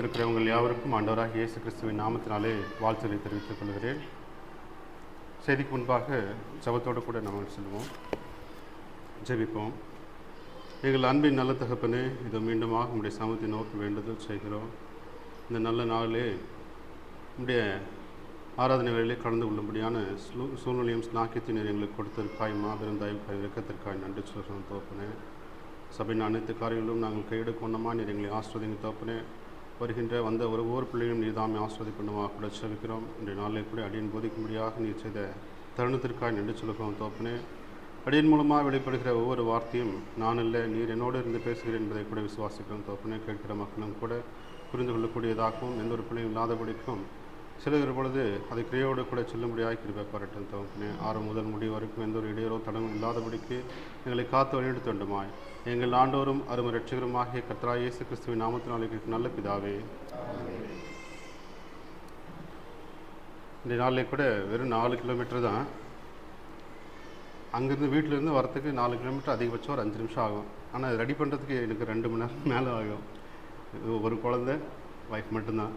இருக்கிறவங்கள் யாவருக்கும் ஆண்டவராக இயேசு கிறிஸ்துவின் நாமத்தினாலே வாழ்த்துக்களை தெரிவித்துக் கொள்கிறேன். செய்திக்கு முன்பாக ஜெபத்தோடு கூட நம்ம செல்வோம், ஜெபிப்போம். எங்கள் அன்பின் நல்ல தகப்பனே, இதை மீண்டுமாக உங்களுடைய சமூகத்தை நோக்கி வேண்டுதல் செய்கிறோம். இந்த நல்ல நாளிலே உங்களுடைய ஆராதனை வேளையிலே கலந்து கொள்ளும்படியான சூழ்நிலையும் ஸ்நாக்கியத்தினர் எங்களுக்கு கொடுத்திருக்காய், மாபெரும் தயவுக்காய் இறக்கத்திற்காய் நன்றி சொல்கிறோம் தோப்பனே. சபையின் அனைத்து காரியங்களும் நாங்கள் கையெடுக்க ஒன்றமா நீர் எங்களை ஆஸ்வதிங்க தோப்பனே. வருகின்ற வந்த ஒவ்வொரு பிள்ளைகளும் நீர் தாமே ஆஸ்வதிக்கணுமா கூட செபிக்கிறோம். இன்றைய நாளில் கூட அடியன் போதிக்கும்படியாக நீர் செய்த தருணத்திற்காக நன்றி சொல்கிறோம் தோப்பனே. அடியன் மூலமாக வெளிப்படுகிற ஒவ்வொரு வார்த்தையும் நான் இல்லை, நீர் என்னோடு இருந்து பேசுகிறேன் என்பதை கூட விசுவாசிக்கிறோம் தோப்பனே. கேட்கிற மக்களும் கூட புரிந்து கொள்ளக்கூடியதாகவும் எந்த ஒரு பிள்ளையும் இல்லாதபடிக்கும் சிலர் பொழுது அதை கிரையோடு கூட செல்லும்படியாக கிருபை பாராட்டும் தோப்பனே. ஆரம்பம் முதல் முடிவு வரைக்கும் எந்த ஒரு இடையூறோ தடமும் இல்லாதபடிக்கு எங்களை காத்து வழிநடத்த வேண்டுமாய் எங்கள் ஆண்டோரும் அருமை ரட்சகருமாகிய கர்த்தராகிய இயேசு கிறிஸ்துவின் நாமத்தினாலே நல்ல பிதாவே. இந்த நாளிலே கூட வெறும் 4 கிலோமீட்டர் தான். அங்கேருந்து வீட்டிலேருந்து வரத்துக்கு 4 கிலோமீட்டர், அதிகபட்சம் ஒரு 5 நிமிஷம் ஆகும். ஆனால் அது ரெடி பண்ணுறதுக்கு எனக்கு 2 மணி நேரம் மேலே ஆகும். ஒரு குழந்தை, ஒய்ஃப் மட்டும்தான்.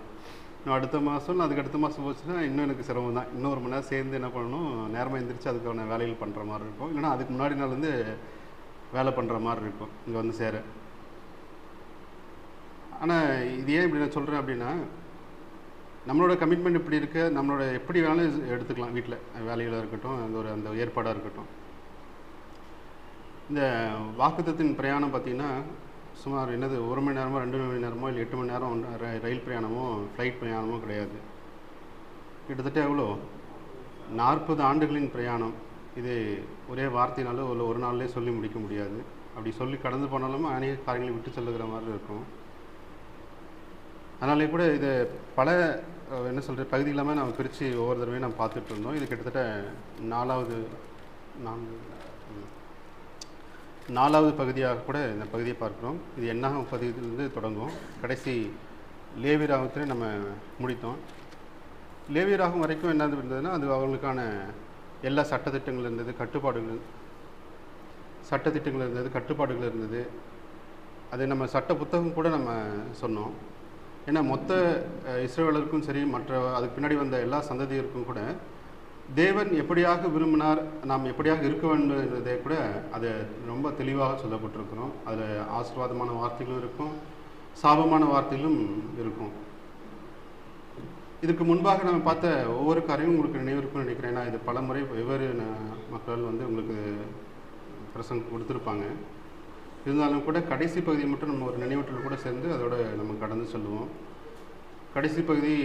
இன்னும் அடுத்த மாதம், அதுக்கு அடுத்த மாதம் போச்சுன்னா இன்னும் எனக்கு சிரமம் தான். இன்னும் 1 மணி நேரம் சேர்ந்து என்ன பண்ணணும், நேரமாக எழுந்திரிச்சு அதுக்கான வேலைகள் பண்ணுற மாதிரி இருக்கும். இல்லைனா அதுக்கு முன்னாடி நாள் வந்து வேலை பண்ணுற மாதிரி இருக்கும் இங்கே வந்து சேர. ஆனால் இது ஏன் இப்படி நான் சொல்கிறேன் அப்படின்னா, நம்மளோட கமிட்மெண்ட் இப்படி இருக்க, நம்மளோட எப்படி வேணாலும் எடுத்துக்கலாம். வீட்டில் வேலைகளாக இருக்கட்டும், அந்த ஏற்பாடாக இருக்கட்டும். இந்த வாக்குத்தத்தின் பிரயாணம் பார்த்திங்கன்னா சுமார் 1 மணி நேரமோ 2 மணி நேரமோ இல்லை 8 மணி நேரம் ரயில் பிரயாணமோ ஃப்ளைட் பிரயாணமோ கிடையாது. கிட்டத்தட்ட எவ்வளோ 40 ஆண்டுகளின் பிரயாணம். இது ஒரே வார்த்தையினாலும் ஒரு நாள்லேயே சொல்லி முடிக்க முடியாது. அப்படி சொல்லி கடந்து போனாலும் அநேக காரியங்களை விட்டு செல்லுகிற மாதிரி இருக்கும். அதனாலே கூட இது பல பகுதி இல்லாமல் நம்ம பிரித்து ஒவ்வொரு தடவையும் நம்ம பார்த்துட்டு இருந்தோம். இது கிட்டத்தட்ட 4வது பகுதியாக கூட இந்த பகுதியை பார்க்குறோம். இது என்னாகும் பகுதியிலிருந்து தொடங்கும். கடைசி லேவியராகத்திலே நம்ம முடித்தோம். லேவியராகும் வரைக்கும் என்ன இருந்ததுன்னா, அது அவங்களுக்கான எல்லா சட்டத்திட்டங்கள் இருந்தது, கட்டுப்பாடுகள் இருந்தது. அது நம்ம சட்ட புத்தகம் கூட நம்ம சொன்னோம். ஏன்னா மொத்த இஸ்ரவேலருக்கும் சரி, மற்ற அதுக்கு பின்னாடி வந்த எல்லா சந்ததியருக்கும் கூட தேவன் எப்படியாக விரும்பினார், நாம் எப்படியாக இருக்க வேண்டும் என்பதை கூட அதை ரொம்ப தெளிவாக சொல்லப்பட்டிருக்கிறோம். அதில் ஆசீர்வாதமான வார்த்தைகளும் இருக்கும், சாபமான வார்த்தைகளும் இருக்கும். இதுக்கு முன்பாக நம்ம பார்த்த ஒவ்வொரு காரியமும் உங்களுக்கு நினைவிருக்கும்னு நினைக்கிறேன். ஏன்னா இது பல முறை வெவ்வேறு மக்கள் வந்து உங்களுக்கு பிரசங்கம் கொடுத்துருப்பாங்க. இருந்தாலும் கூட கடைசி பகுதியை மட்டும் நம்ம ஒரு நினைவூட்டல் கூட சேர்ந்து அதோட நம்ம கடந்து சொல்லுவோம். கடைசி பகுதி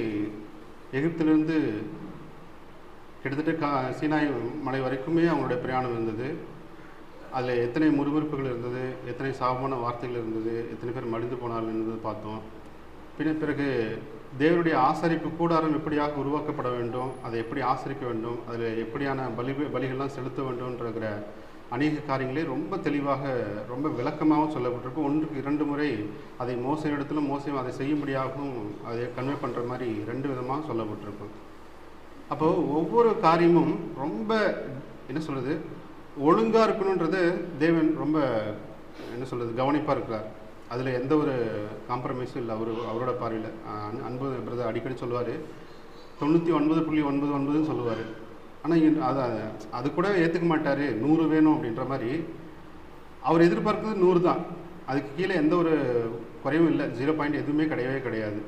எகிப்திலிருந்து கிட்டத்தட்ட சீனாய் மலை வரைக்குமே அவங்களுடைய பிரயாணம் இருந்தது. அதில் எத்தனை முறுமுறுப்புகள் இருந்தது, எத்தனை சாபமான வார்த்தைகள் இருந்தது, எத்தனை பேர் மடிந்து போனார்கள் என்பது பார்த்தோம். பிறகு தேவனுடைய ஆசரிப்பு கூடாரம் எப்படியாக உருவாக்கப்பட வேண்டும், அதை எப்படி ஆசரிக்க வேண்டும், அதில் எப்படியான பலிகள்லாம் செலுத்த வேண்டும்ன்ற அநேக காரியங்களே ரொம்ப தெளிவாக ரொம்ப விளக்கமாகவும் சொல்லப்பட்டிருக்கும். 1க்கு 2 முறை அதை மோசையிடத்திலும் மோசையும் அதை செய்யும்படியாகவும் அதை கன்வே பண்ணுற மாதிரி 2 விதமாக சொல்லப்பட்டிருக்கும். அப்போது ஒவ்வொரு காரியமும் ரொம்ப ஒழுங்காக இருக்கணுன்றது தேவன் ரொம்ப கவனிப்பாக இருக்கிறார். அதில் எந்த ஒரு காம்ப்ரமைஸும் இல்லை அவரோட பார்வையில். அன்பு பிரதர் அடிக்கடி சொல்லுவார், 99.99 சொல்லுவார். ஆனால் அது கூட ஏற்றுக்க மாட்டார், 100 வேணும் அப்படின்ற மாதிரி. அவர் எதிர்பார்க்குறது 100 தான், அதுக்கு கீழே எந்த ஒரு குறைவும் இல்லை, 0 பாயிண்ட் எதுவுமே கிடையவே கிடையாது.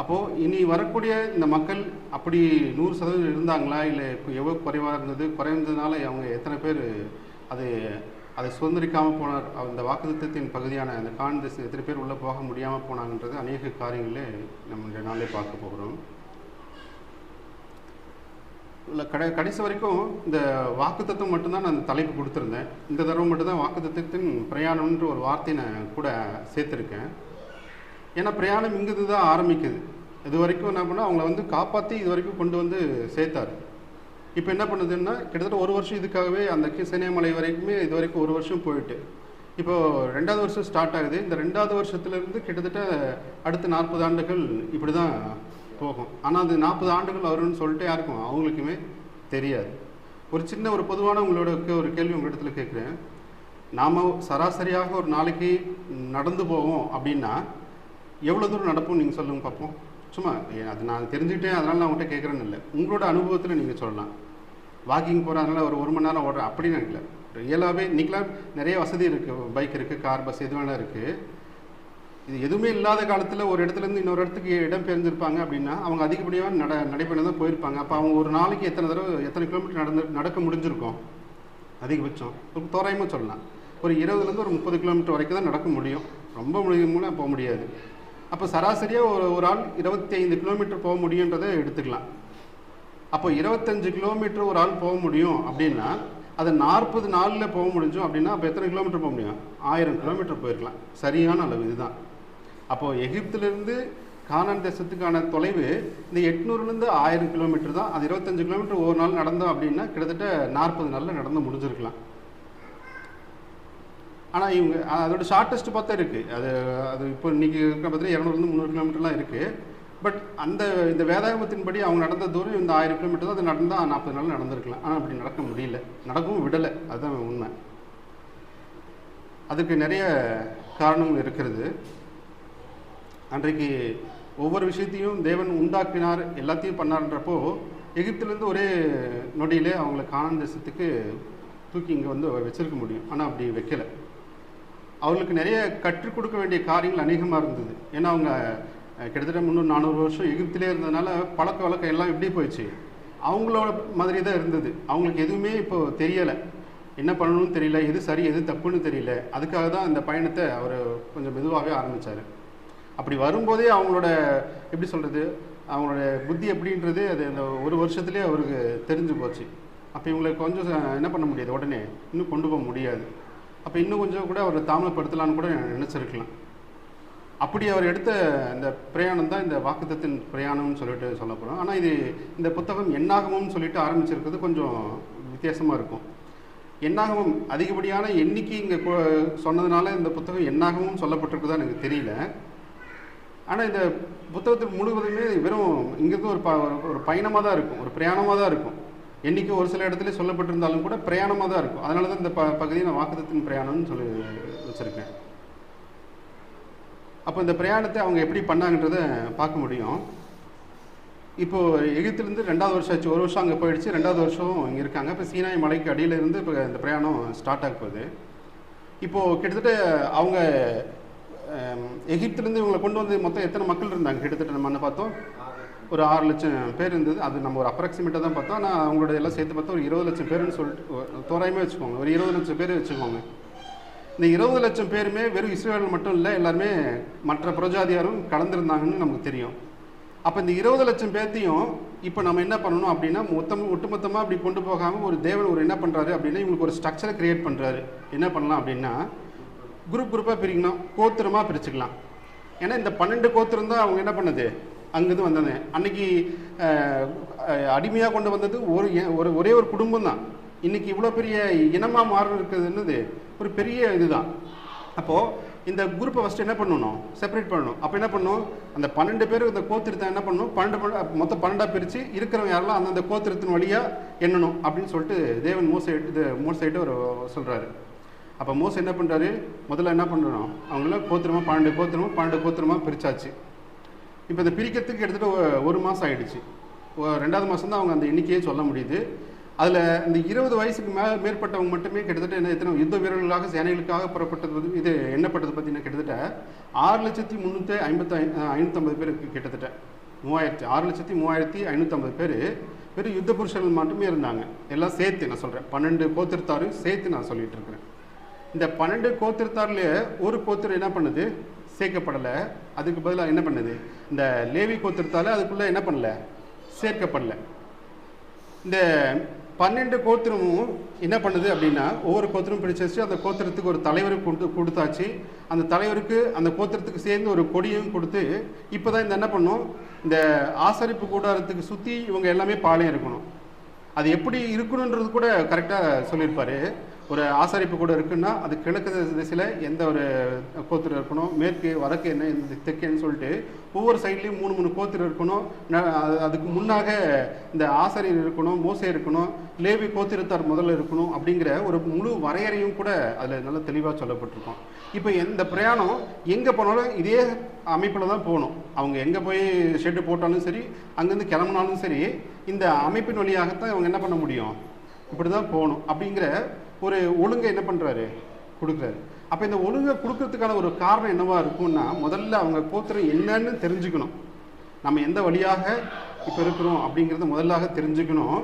அப்போது இனி வரக்கூடிய இந்த மக்கள் அப்படி 100% இருந்தாங்களா, இல்லை எவ்வளோ குறைவாக இருந்தது, குறைந்ததுனால அவங்க எத்தனை பேர் அதை சுதந்திரிக்காமல் போனார், அந்த வாக்குத்தத்தின் பகுதியான அந்த கான்தேச எத்தனை பேர் உள்ளே போக முடியாமல் போனாங்கன்றது அநேக காரியங்களே நம்ம நாளே பார்க்க போகிறோம். இல்லை கடைசி வரைக்கும் இந்த வாக்குத்தத்தம் மட்டும்தான் நான் அந்த தலைப்பு கொடுத்துருந்தேன். இந்த தடவை மட்டும்தான் வாக்குத்தத்தின் பிரயாணம்ன்ற ஒரு வார்த்தையை நான் கூட சேர்த்துருக்கேன். ஏன்னா பிரயாணம் இங்கிருந்து தான் ஆரம்பிக்குது. இது வரைக்கும் என்ன பண்ணால் அவங்கள வந்து காப்பாற்றி இது வரைக்கும் கொண்டு வந்து சேர்த்தார். இப்போ என்ன பண்ணுதுன்னா, கிட்டத்தட்ட 1 வருஷம் இதுக்காகவே அந்த சினைமலை வரைக்குமே இது வரைக்கும் 1 வருஷம் போயிட்டு, இப்போது 2வது வருஷம் ஸ்டார்ட் ஆகுது. இந்த 2வது வருஷத்துலேருந்து கிட்டத்தட்ட அடுத்த 40 ஆண்டுகள் இப்படி தான் போகும். ஆனால் அது 40 ஆண்டுகள் வரும்னு சொல்லிட்டு யாருக்கும் அவங்களுக்குமே தெரியாது. ஒரு பொதுவான ஒரு கேள்வி உங்கள் இடத்துல கேட்குறேன். நாம் சராசரியாக ஒரு நாளைக்கு நடந்து போவோம் அப்படின்னா எவ்வளோ தூரம் நடப்போம் நீங்கள் சொல்லுங்கள் பார்ப்போம். சும்மா அது நான் தெரிஞ்சுக்கிட்டேன் அதனால் நான் உங்கள்கிட்ட கேட்குறேன்னு இல்லை, உங்களோட அனுபவத்தில் நீங்கள் சொல்லலாம். வாக்கிங் போகிறதுனால ஒரு 1 மணி நேரம் ஓடுறேன் அப்படின்னு நினைக்கல. ரியலாகவே இன்றைக்கெலாம் நிறைய வசதி இருக்குது, பைக் இருக்குது, கார், பஸ் எது வேணால் இருக்குது. இது எதுவுமே இல்லாத காலத்தில் ஒரு இடத்துலேருந்து இன்னொரு இடத்துக்கு இடம் பெயர்ந்துருப்பாங்க அப்படின்னா அவங்க அதிகப்படியாக நடைபெற தான் போயிருப்பாங்க. அப்போ அவங்க ஒரு நாளைக்கு எத்தனை கிலோமீட்டர் நடக்க முடிஞ்சிருக்கும்? அதிகபட்சம் ஒரு தோராயமாக சொல்லலாம் ஒரு 20லேருந்து ஒரு 30 கிலோமீட்டர் வரைக்கும் தான் நடக்க முடியும், ரொம்ப மூலம் போக முடியாது. அப்போ சராசரியாக ஒரு ஆள் 25 கிலோமீட்டர் போக முடியுன்றதை எடுத்துக்கலாம். அப்போ 25 கிலோமீட்டர் ஒரு ஆள் போக முடியும் அப்படின்னா அதை 40 நாளில் போக முடிஞ்சோம் அப்படின்னா அப்போ எத்தனை கிலோமீட்டர் போக முடியும்? 1000 கிலோமீட்டர் போயிருக்கலாம். சரியான அளவு இதுதான். அப்போது எகிப்திலிருந்து கானான் தேசத்துக்கான தொலைவு இந்த 800லேருந்து 1000 கிலோமீட்டர் தான். அது 25 கிலோமீட்டர் ஒரு நாள் நடந்தோம் அப்படின்னா கிட்டத்தட்ட 40 நாளில் நடந்து முடிஞ்சிருக்கலாம். ஆனால் இவங்க அதோட ஷார்ட்டஸ்ட் பார்த்தா இருக்குது. அது இப்போ இன்றைக்கி இருக்கிற பார்த்தீங்கன்னா 200லேருந்து 300 கிலோமீட்டர்லாம் இருக்குது. பட் இந்த வேதாகமத்தின்படி அவங்க நடந்த தூரம் இந்த 1000 கிலோமீட்டர் தான். அது நடந்தால் 40 நாள் நடந்திருக்கலாம். ஆனால் அப்படி நடக்க முடியல, நடக்கவும் விடலை. அதுதான் உண்மை. அதுக்கு நிறைய காரணங்கள் இருக்கிறது. அன்றைக்கு ஒவ்வொரு விஷயத்தையும் தேவன் உண்டாக்கினார், எல்லாத்தையும் பண்ணார்ன்றப்போ எகிப்திலேருந்து ஒரே நொடியிலே அவங்கள கானான் தேசத்துக்கு தூக்கி இங்கே வந்து வச்சிருக்க முடியும். ஆனால் அப்படி வைக்கலை. அவங்களுக்கு நிறைய கற்றுக் கொடுக்க வேண்டிய காரியங்கள் அநேகமாக இருந்தது. ஏன்னா அவங்க கிட்டத்தட்ட 300-400 வருஷம் எகிப்திலே இருந்ததுனால பழக்க வழக்கம் எல்லாம் எப்படி போயிடுச்சு, அவங்களோட மாதிரி தான் இருந்தது. அவங்களுக்கு எதுவுமே இப்போ தெரியலை, என்ன பண்ணணும்னு தெரியல, எது சரி எது தப்புன்னு தெரியல. அதுக்காக தான் இந்த பயணத்தை அவர் கொஞ்சம் மெதுவாகவே ஆரம்பித்தார். அப்படி வரும்போதே அவங்களோட எப்படி சொல்கிறது, அவங்களோட புத்தி எப்படின்றது அது அந்த ஒரு வருஷத்துலேயே அவருக்கு தெரிஞ்சு போச்சு. அப்போ இவங்களை கொஞ்சம் என்ன பண்ண முடியாது, உடனே இன்னும் கொண்டு போக முடியாது. அப்போ இன்னும் கொஞ்சம் கூட அவர் தாமதப்படுத்தலான்னு கூட நினச்சிருக்கலாம். அப்படி அவர் எடுத்த இந்த பிரயாணம் தான் இந்த வாக்குத்தத்தின் பிரயாணம்னு சொல்லிட்டு சொல்லப்படும். ஆனால் இந்த புத்தகம் என்னாகமும்னு சொல்லிட்டு ஆரம்பிச்சிருக்கிறது கொஞ்சம் வித்தியாசமாக இருக்கும். என்னாகமும் அதிகப்படியான எண்ணிக்கை இங்கே சொன்னதுனால இந்த புத்தகம் என்னாகமும் சொல்லப்பட்டிருக்குதா எனக்கு தெரியல. ஆனால் இந்த புத்தகத்துக்கு முழுவதுமே வெறும் இங்கேருந்து ஒரு பயணமாக தான் இருக்கும், ஒரு பிரயாணமாக தான் இருக்கும். எண்ணிக்கை ஒரு சில இடத்துல சொல்லப்பட்டிருந்தாலும் கூட பிரயாணமாக தான் இருக்கும். அதனால தான் இந்த பகுதியை நான் வாக்குத்தத்தின் பிரயாணம்னு சொல்லி வச்சுருக்கேன். அப்போ இந்த பிரயாணத்தை அவங்க எப்படி பண்ணாங்கன்றதை பார்க்க முடியும். இப்போது எகிப்திலேருந்து 2வது வருஷம் ஆச்சு. 1 வருஷம் அங்கே போயிடுச்சு, 2வது வருஷம் இங்கே இருக்காங்க. இப்போ சீனாய் மலைக்கு அடியில் இருந்து இப்போ இந்த பிரயாணம் ஸ்டார்ட் ஆக போகுது. இப்போது கிட்டத்தட்ட அவங்க எகிப்திலேருந்து இவங்களை கொண்டு வந்து மொத்தம் எத்தனை மக்கள் இருந்தாங்க? கிட்டத்தட்ட நம்ம என்ன பார்த்தோம், ஒரு 6 லட்சம் பேர் இருந்தது. அது நம்ம ஒரு அப்ராக்சிமேட்டாக தான் பார்த்தோம். ஆனால் அவங்களோட எல்லாம் சேர்த்து பார்த்தா ஒரு 20 லட்சம் பேருன்னு சொல்லிட்டு தோராயமாக வச்சுக்கோங்க, ஒரு 20 லட்சம் பேர் வச்சுக்கோங்க. இந்த 20 லட்சம் பேருமே வெறும் இஸ்ரேல் மட்டும் இல்லை, எல்லாருமே மற்ற புரஜாதியாரும் கலந்துருந்தாங்கன்னு நமக்கு தெரியும். அப்போ இந்த 20 லட்சம் பேர்த்தையும் இப்போ நம்ம என்ன பண்ணணும் அப்படின்னா ஒட்டுமொத்தமாக அப்படி கொண்டு போகாமல் ஒரு தேவன் என்ன பண்ணுறாரு அப்படின்னா இவங்களுக்கு ஒரு ஸ்ட்ரக்சரை க்ரியேட் பண்ணுறாரு. என்ன பண்ணலாம் அப்படின்னா குரூப்பாக பிரிக்கணும், கோத்திரமாக பிரிச்சுக்கலாம். ஏன்னா இந்த 12 கோத்திரம் தான் அவங்க என்ன பண்ணுது அங்கேருந்து வந்தது. அன்னைக்கு அடிமையாக கொண்டு வந்தது ஒரே ஒரு குடும்பம் தான். இன்றைக்கி இவ்வளோ பெரிய இனமாக மாறி இருக்கிறதுன்றது ஒரு பெரிய இதுதான். அப்போது இந்த குரூப்பை ஃபஸ்ட்டு என்ன பண்ணணும், செப்பரேட் பண்ணணும். அப்போ என்ன பண்ணணும், அந்த 12 பேர் இந்த கோத்திரத்தை என்ன பண்ணணும், மொத்தம் 12 பிரித்து இருக்கிறவங்க யாரெல்லாம் அந்தந்த கோத்திரத்தின் வழியாக எண்ணணும் அப்படின்னு சொல்லிட்டு தேவன் மோசைட்டு ஒரு சொல்கிறாரு. அப்போ மோசை என்ன பண்ணுறாரு, முதல்ல என்ன பண்ணுறோம், அவங்களாம் கோத்திரமாக 12 கோத்திரமாக பிரித்தாச்சு. இப்போ இந்த பிரிக்கிறதுக்கு கிட்டத்தட்ட 1 மாதம் ஆகிடுச்சு. 2வது மாதம் தான் அவங்க அந்த எண்ணிக்கையே சொல்ல முடியுது. அதில் இந்த 20 வயசுக்கு மேற்பட்டவங்க மட்டுமே கிட்டத்தட்ட எத்தனை யுத்த வீரர்களாக சேனைகளுக்காக புறப்பட்டது இது எண்ணப்பட்டது பார்த்தீங்கன்னா கிட்டத்தட்ட 6,350,550 பேருக்கு கிட்டத்தட்ட 6,03,550 பேர் வெறும் யுத்த புருஷர்கள் மட்டுமே இருந்தாங்க. எல்லாம் சேர்த்து நான் சொல்கிறேன், 12 கோத்திரத்தாரும் சேர்த்து நான் சொல்லிட்டு இருக்கிறேன். இந்த 12 கோத்திரத்தாரில் ஒரு கோத்திரம் என்ன பண்ணுது, சேர்க்கப்படலை. அதுக்கு பதிலாக என்ன பண்ணுது, இந்த லேவி கோத்திரத்தால் அதுக்குள்ளே என்ன பண்ணல, சேர்க்கப்படலை. இந்த 12 கோத்திரமும் என்ன பண்ணுது அப்படின்னா ஒவ்வொரு கோத்திரமும் பிடிச்சாச்சு. அந்த கோத்திரத்துக்கு ஒரு தலைவருக்கு கொடுத்தாச்சு. அந்த தலைவருக்கு அந்த கோத்திரத்துக்கு சேர்ந்து ஒரு கொடியும் கொடுத்து இப்போ தான் இந்த என்ன பண்ணும், இந்த ஆசரிப்பு கூடாரத்துக்கு சுற்றி இவங்க எல்லாமே பாளையம் இருக்கணும். அது எப்படி இருக்கணுன்றது கூட கரெக்டாக சொல்லியிருப்பார். ஒரு ஆசாரிப்பு கூட இருக்குன்னா அது கிழக்கு திசையில் எந்த ஒரு கோத்திரம் இருக்கணும், மேற்கு வடக்கு என்ன இந்த தெற்குன்னு சொல்லிட்டு ஒவ்வொரு சைட்லேயும் 3 கோத்திரம் இருக்கணும். அதுக்கு முன்னாக இந்த ஆசாரியர் இருக்கணும், மோசே இருக்கணும், லேவி கோத்திரத்தார் முதல்ல இருக்கணும் அப்படிங்கிற ஒரு முழு வரையறையும் கூட அதில் நல்லா தெளிவாக சொல்லப்பட்டிருக்கும். இப்போ இந்த பிரயாணம் எங்கே போனாலும் இதே அமைப்பில் தான் போகணும். அவங்க எங்கே போய் ஷெட்டு போட்டாலும் சரி, அங்கேருந்து கிளம்புனாலும் சரி, இந்த அமைப்பின் வழியாகத்தான் அவங்க என்ன பண்ண முடியும், இப்படி தான் போகணும் அப்படிங்கிற ஒரு ஒழுங்கை என்ன பண்ணுறாரு, கொடுக்குறாரு. அப்போ இந்த ஒழுங்கை கொடுக்கறதுக்கான ஒரு காரணம் என்னவா இருக்கும்னா, முதல்ல அவங்க கோத்திரம் என்னன்னு தெரிஞ்சுக்கணும். நம்ம எந்த வழியாக இப்போ இருக்கிறோம் அப்படிங்கிறத முதலாக தெரிஞ்சுக்கணும்.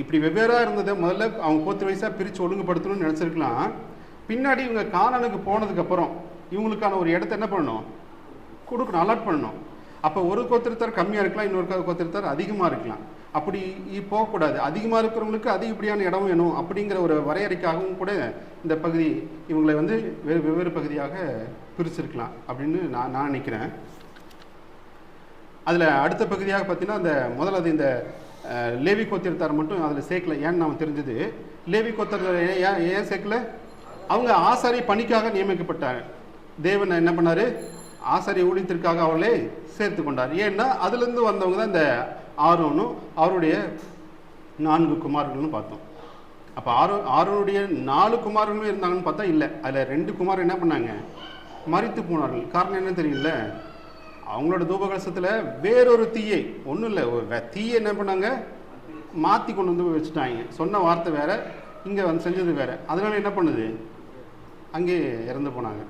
இப்படி வெவ்வேறாக இருந்ததை முதல்ல அவங்க கோத்திர வயசாக பிரித்து ஒழுங்குபடுத்தணும்னு நினச்சிருக்கலாம். பின்னாடி இவங்க கானானுக்கு போனதுக்கப்புறம் இவங்களுக்கான ஒரு இடத்த என்ன பண்ணணும், கொடுக்கணும், அலாட் பண்ணணும். அப்போ ஒரு கோத்திரத்தார் கம்மியாக இருக்கலாம், இன்னொரு கோத்திரத்தார் அதிகமாக இருக்கலாம். அப்படி போகக்கூடாது. அதிகமாக இருக்கிறவங்களுக்கு அதிகப்படியான இடம் வேணும் அப்படிங்கிற ஒரு வரையறைக்காகவும் கூட இந்த பகுதி இவங்களை வந்து வெவ்வேறு பகுதியாக பிரிச்சிருக்கலாம் அப்படின்னு நான் நினைக்கிறேன். அதில் அடுத்த பகுதியாக பார்த்தீங்கன்னா, அந்த முதல்ல இந்த லேவி கோத்திரத்தார் மட்டும் அதில் சேர்க்கல. ஏன்னு நாம் தெரிஞ்சது, லேவி கோத்திரத்தார் ஏன் சேர்க்கல, அவங்க ஆசாரி பணிக்காக நியமிக்கப்பட்டாங்க. தேவன் என்ன பண்ணார், ஆசாரி ஊழியத்திற்காக அவளை சேர்த்து கொண்டார். ஏன்னா அதுலேருந்து வந்தவங்க தான் இந்த ஆரோனும் அவருடைய 4 குமாரர்களும் பார்த்தோம். அப்போ ஆரோனுடைய 4 குமாரர்களும் இருந்தாங்கன்னு பார்த்தா இல்லை, அதில் 2 குமாரர் என்ன பண்ணாங்க, மரித்து போனார்கள். காரணம் என்ன தெரியல, அவங்களோட தூபகலசத்தில் வேறொரு தீயை, ஒன்றும் இல்லை, ஒரு தீயை என்ன பண்ணாங்க, மாற்றி கொண்டு வந்து வச்சுட்டாங்க. சொன்ன வார்த்தை வேற, இங்கே வந்து செஞ்சது வேற. அதனால என்ன பண்ணுது, அங்கே இறந்து போனாங்க.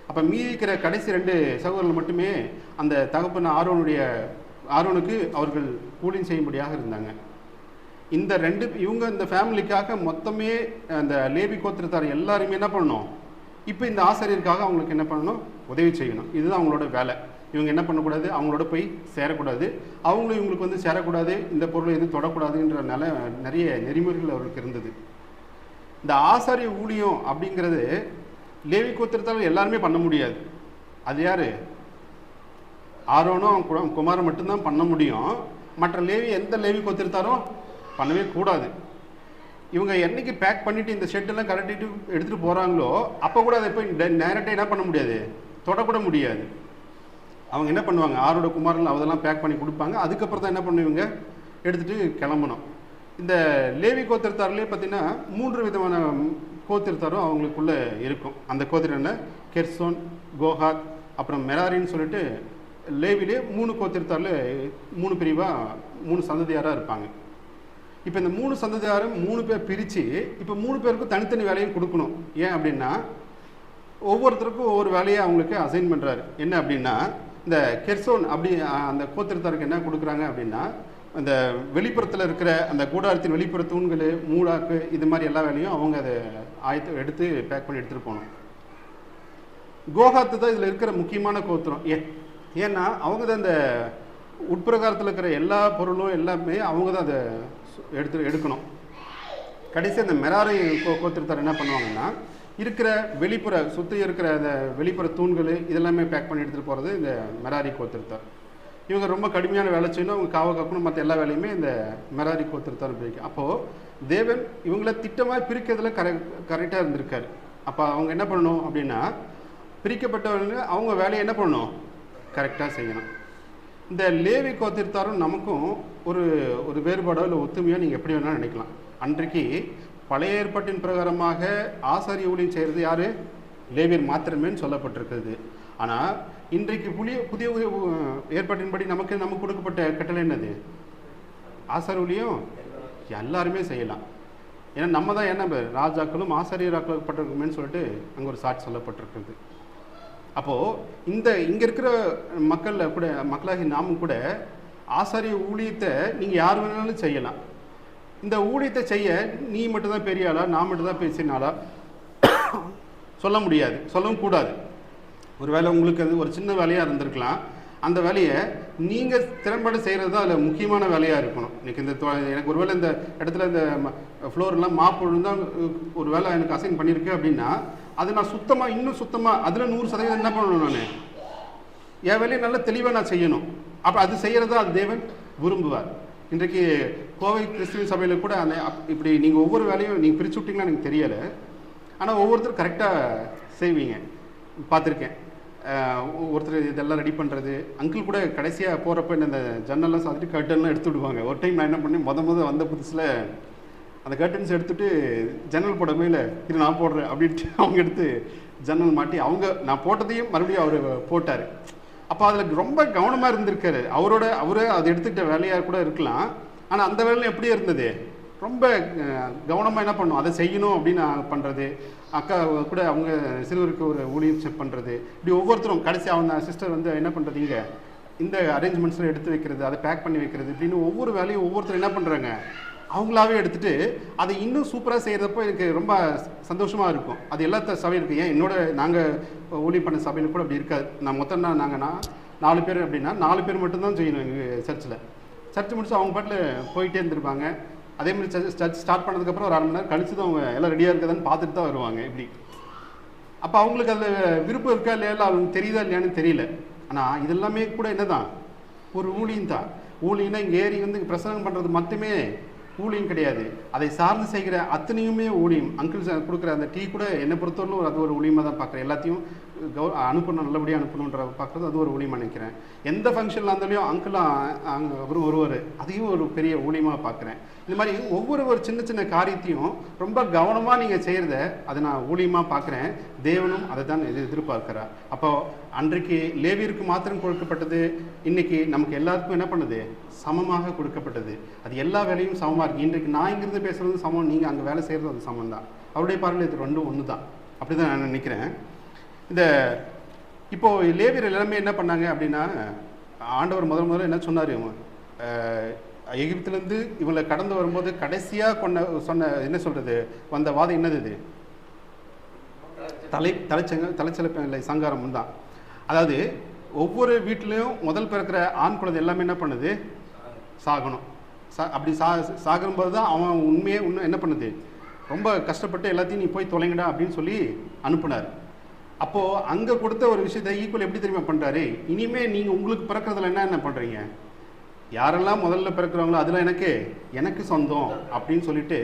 அப்போ மீதி இருக்கிற கடைசி 2 சகோதரர்கள் மட்டுமே அந்த தகப்பன் ஆரோனுக்கு அவர்கள் ஊழியம் செய்யும்படியாக இருந்தாங்க. இந்த இவங்க இந்த ஃபேமிலிக்காக மொத்தமே அந்த லேவி கோத்திரத்தார் எல்லாருமே என்ன பண்ணணும், இப்போ இந்த ஆசிரியருக்காக அவங்களுக்கு என்ன பண்ணணும், உதவி செய்யணும். இதுதான் அவங்களோட வேலை. இவங்க என்ன பண்ணக்கூடாது, அவங்களோட போய் சேரக்கூடாது, அவங்களும் இவங்களுக்கு வந்து சேரக்கூடாது, இந்த பொருளை எதுவும் தொடக்கூடாதுன்றனால நிறைய நெறிமுறைகள் அவர்களுக்கு இருந்தது. இந்த ஆசாரிய ஊழியம் அப்படிங்கிறது லேவி கோத்திரத்தால் எல்லாருமே பண்ண முடியாது. அது யாரு, ஆரோனும் குமாரன் மட்டும்தான் பண்ண முடியும். மற்ற எந்த லேவி கோத்திரத்தாரும் பண்ணவே கூடாது. இவங்க என்னைக்கு பேக் பண்ணிட்டு இந்த ஷெட்டெல்லாம் கரெக்டிட்டு எடுத்துகிட்டு போகிறாங்களோ அப்போ கூட அதை போய் நேரட்டாக என்ன பண்ண முடியாது, தொடக்கூட முடியாது. அவங்க என்ன பண்ணுவாங்க, ஆரோட குமாரன் அதெல்லாம் பேக் பண்ணி கொடுப்பாங்க. அதுக்கப்புறம் தான் என்ன பண்ணுவீங்க, எடுத்துகிட்டு கிளம்பணும். இந்த லேவி கோத்திரத்தாரிலே பார்த்தீங்கன்னா 3 விதமான கோத்திரத்தாரும் அவங்களுக்குள்ளே இருக்கும். அந்த கோத்திரம் என்ன, கெர்சோன், கோஹாத், அப்புறம் மெராரின்னு சொல்லிட்டு லேவிலே 3 கோத்திரத்தாரில் 3 பிரிவாக 3 சந்ததியாராக இருப்பாங்க. இப்போ இந்த 3 சந்ததியாரும் 3 பேர் பிரித்து இப்போ 3 பேருக்கும் தனித்தனி வேலையும் கொடுக்கணும். ஏன் அப்படின்னா ஒவ்வொருத்தருக்கும் ஒவ்வொரு வேலையை அவங்களுக்கு அசைன் பண்ணுறாரு. என்ன அப்படின்னா, இந்த கெர்சோன் அப்படி அந்த கோத்திரத்தாருக்கு என்ன கொடுக்குறாங்க அப்படின்னா, அந்த வெளிப்புறத்தில் இருக்கிற அந்த கூடாரத்தின் வெளிப்புற தூண்கள், மூடாக்கு, இது மாதிரி எல்லா வேலையும் அவங்க அதை எடுத்து பேக் பண்ணி எடுத்துகிட்டு போகணும். கோகாத்து தான் இதில் இருக்கிற முக்கியமான கோத்திரம். ஏன்னா அவங்க தான் இந்த உட்பிரகாரத்தில் இருக்கிற எல்லா பொருளும் எல்லாமே அவங்க தான் அதை எடுக்கணும். கடைசி அந்த மெராரி கோத்திரத்தார் என்ன பண்ணுவாங்கன்னா, இருக்கிற வெளிப்புற சுற்றி இருக்கிற அந்த வெளிப்புற தூண்கள் இதெல்லாமே பேக் பண்ணி எடுத்துகிட்டு போகிறது இந்த மெராரி கோத்திரத்தார். இவங்க ரொம்ப கடுமையான வேலை செய்யணும், அவங்க காவ காக்கணும், மற்ற எல்லா வேலையுமே இந்த மெராரி கோத்திரத்தார் பிரிக்கும். அப்போது தேவன் இவங்கள திட்டமாக பிரிக்கிறதுல கரெக்டாக இருந்திருக்காரு. அப்போ அவங்க என்ன பண்ணணும் அப்படின்னா, பிரிக்கப்பட்டவங்க அவங்க வேலையை என்ன பண்ணணும், கரெக்டாக செய்யணும். இந்த லேவி கோத்திரத்தாரும் நமக்கும் ஒரு வேறுபாடோ இல்லை ஒத்துமையோ நீங்கள் எப்படி வேணாலும் நினைக்கலாம். அன்றைக்கு பழைய ஏற்பாட்டின் பிரகாரமாக ஆசாரிய ஊழியம் செய்கிறது யார், லேவியர் மாத்திரமேன்னு சொல்லப்பட்டிருக்கிறது. ஆனால் இன்றைக்கு புதிய ஏற்பாட்டின்படி நமக்கு கொடுக்கப்பட்ட கட்டளை என்னது, ஆசாரிய ஊழியம் எல்லாருமே செய்யலாம். ஏன்னா நம்ம தான் என்ன ராஜாக்களும் ஆசாரியராக்கப்பட்டிருக்குமேன்னு சொல்லிட்டு அங்கே ஒரு சாட்சி சொல்லப்பட்டிருக்குது. அப்போது இங்கே இருக்கிற மக்களாகி நாமும் கூட ஆசாரிய ஊழியத்தை நீங்கள் யார் வேணாலும் செய்யலாம். இந்த ஊழியத்தை செய்ய நீ மட்டும்தான் பெரிய ஆளா, நான் மட்டும்தான் பேசினாலா சொல்ல முடியாது, சொல்லவும் கூடாது. ஒரு வேளை உங்களுக்கு அது ஒரு சின்ன வேலையாக இருந்திருக்கலாம். அந்த வேலையை நீங்கள் திறன்பட செய்கிறது தான் அதில் முக்கியமான வேலையாக இருக்கணும். இன்றைக்கி எனக்கு ஒரு வேளை இந்த இடத்துல இந்த ஃப்ளோர்லாம் மாப்பு தான் ஒரு வேலை எனக்கு அசைன் பண்ணியிருக்கு அப்படின்னா, அதை நான் இன்னும் சுத்தமாக அதில் 100% என்ன பண்ணணும், நான் என் வேலையை நல்லா தெளிவாக நான் செய்யணும். அப்போ அது செய்கிறதா அது தேவன் விரும்புவார். இன்றைக்கு கோவை கிறிஸ்துவ சபையில் கூட அந்த இப்படி நீங்கள் ஒவ்வொரு வேலையும் நீங்கள் பிரித்து விட்டிங்களா எனக்கு தெரியலை. ஆனால் ஒவ்வொருத்தரும் கரெக்டாக செய்வீங்க, பார்த்துருக்கேன். ஒருத்தர் இதெல்லாம் ரெடி பண்ணுறது. அங்கிள் கூட கடைசியாக போகிறப்ப இந்த ஜன்னல்லாம் சாத்திட்டு கர்ட்டன்லாம் எடுத்து விடுவாங்க. ஒரு டைம் நான் என்ன பண்ணேன், வந்த புதுசில் அந்த கர்ட்டன்ஸ் எடுத்துகிட்டு ஜன்னல் போட மேலே இது நான் போடுறேன் அப்படின்ட்டு அவங்க எடுத்து ஜன்னல் மாட்டி நான் போட்டதையும் மறுபடியும் அவர் போட்டார். அப்போ அதில் ரொம்ப கவனமாக இருந்திருக்காரு. அவரே அதை எடுத்துக்கிட்ட வேலையாக கூட இருக்கலாம். ஆனால் அந்த வேலையில் எப்படியே இருந்தது, ரொம்ப கவனமாக என்ன பண்ணும், அதை செய்யணும் அப்படின்னு பண்ணுறது. அக்கா கூட அவங்க சிறுவருக்கு ஒரு ஊழியம் செக் பண்ணுறது. இப்படி ஒவ்வொருத்தரும் கடைசி அவங்க சிஸ்டர் என்ன பண்ணுறது, இங்கே இந்த அரேஞ்ச்மெண்ட்ஸில் எடுத்து வைக்கிறது, அதை பேக் பண்ணி வைக்கிறது, இப்படின்னு ஒவ்வொரு வேலையும் ஒவ்வொருத்தரும் என்ன பண்ணுறாங்க, அவங்களாவே எடுத்துகிட்டு அதை இன்னும் சூப்பராக செய்கிறப்போ எனக்கு ரொம்ப சந்தோஷமாக இருக்கும். அது எல்லாத்த சபையும் இருக்குது. ஏன் நாங்கள் ஊழியம் பண்ண சபையில் கூட அப்படி இருக்காது. மொத்தம் நாங்கள் 4 பேர் அப்படின்னா 4 பேர் மட்டும்தான் செய்யணும் எங்கள் சர்ச்சு முடிச்சு அவங்க பாட்டில் போயிட்டே இருந்திருப்பாங்க. அதேமாதிரி சர்ச் ஸ்டார்ட் பண்ணதுக்கப்புறம் ஒரு 1/2 மணி நேரம் கழிச்சு தான் அவங்க எல்லாம் ரெடியாக இருக்குதான்னு பார்த்துட்டு தான் வருவாங்க. இப்படி அப்போ அவங்களுக்கு அதில் விருப்பம் இருக்கா இல்லையா, அவங்களுக்கு தெரியுதா இல்லையான்னு தெரியல. ஆனால் இதெல்லாமே கூட என்னதான், ஒரு ஊழியம் தான். ஊழியன்னா இங்கே ஏறி பிரசங்கம் பண்ணுறது மட்டுமே ஊழியம் கிடையாது. அதை சார்ந்து செய்கிற அத்தனையுமே ஊழியம். அங்கிள் கொடுக்குற அந்த டீ கூட என்னை பொறுத்தவரையிலும் அது ஒரு ஊழியமாக தான் பார்க்குறேன். எல்லாத்தையும் அனுப்பணும், நல்லபடியாக அனுப்பணுன்ற பார்க்குறது அது ஒரு ஊழியமாக நினைக்கிறேன். எந்த ஃபங்க்ஷனில் இருந்தாலையும் அங்கிள் அவரும் ஒருவர், அதையும் ஒரு பெரிய ஊழியமாக பார்க்குறேன். இந்த மாதிரி ஒவ்வொரு சின்ன சின்ன காரியத்தையும் ரொம்ப கவனமாக நீங்கள் செய்கிறத அதை நான் ஊழியமாக பார்க்குறேன். தேவனும் அதை தான் எதிர்பார்க்கிறார். அப்போது அன்றைக்கு லேவியருக்கு மாத்திரம் கொடுக்கப்பட்டது, இன்னைக்கு நமக்கு எல்லாருக்கும் என்ன பண்ணுது, சமமாக கொடுக்கப்பட்டது. அது எல்லா வேலையும் சமமாக இருக்குது. இன்றைக்கு நான் இங்கிருந்து பேசுகிறது சமம், நீங்கள் அங்கே வேலை செய்கிறது அது சமம் தான். அவருடைய பார்வையில் இது ரெண்டும் ஒன்று தான். அப்படி தான் நான் நினைக்கிறேன். இப்போது லேவியர் எல்லாமே என்ன பண்ணாங்க அப்படின்னா, ஆண்டவர் முதல்ல என்ன சொன்னார், எகிப்திலேருந்து இவங்களை கடந்து வரும்போது கடைசியாக சொன்ன என்ன சொல்கிறது, வந்த வாதம் என்னது, இது தலைச்சலப்பில்லை சங்காரம் தான். அதாவது ஒவ்வொரு வீட்லேயும் முதல் பிறக்கிற ஆண் குழந்தை எல்லாமே என்ன பண்ணுது, சாகணும். அப்படி சாகும்போது தான் அவன் உண்மையே என்ன பண்ணுது, ரொம்ப கஷ்டப்பட்டு எல்லாத்தையும் நீ போய் தொலைங்கடா அப்படின்னு சொல்லி அனுப்புனார். அப்போது அங்கே கொடுத்த ஒரு விஷயத்தை ஈக்குவல் எப்படி தெரியுமா பண்ணுறாரு, இனிமேல் நீங்கள் உங்களுக்கு பிறக்கிறதுல என்ன பண்ணுறீங்க, யாரெல்லாம் முதல்ல பிறக்கிறவங்களோ அதில் எனக்கு சொந்தம் அப்படின்னு சொல்லிட்டு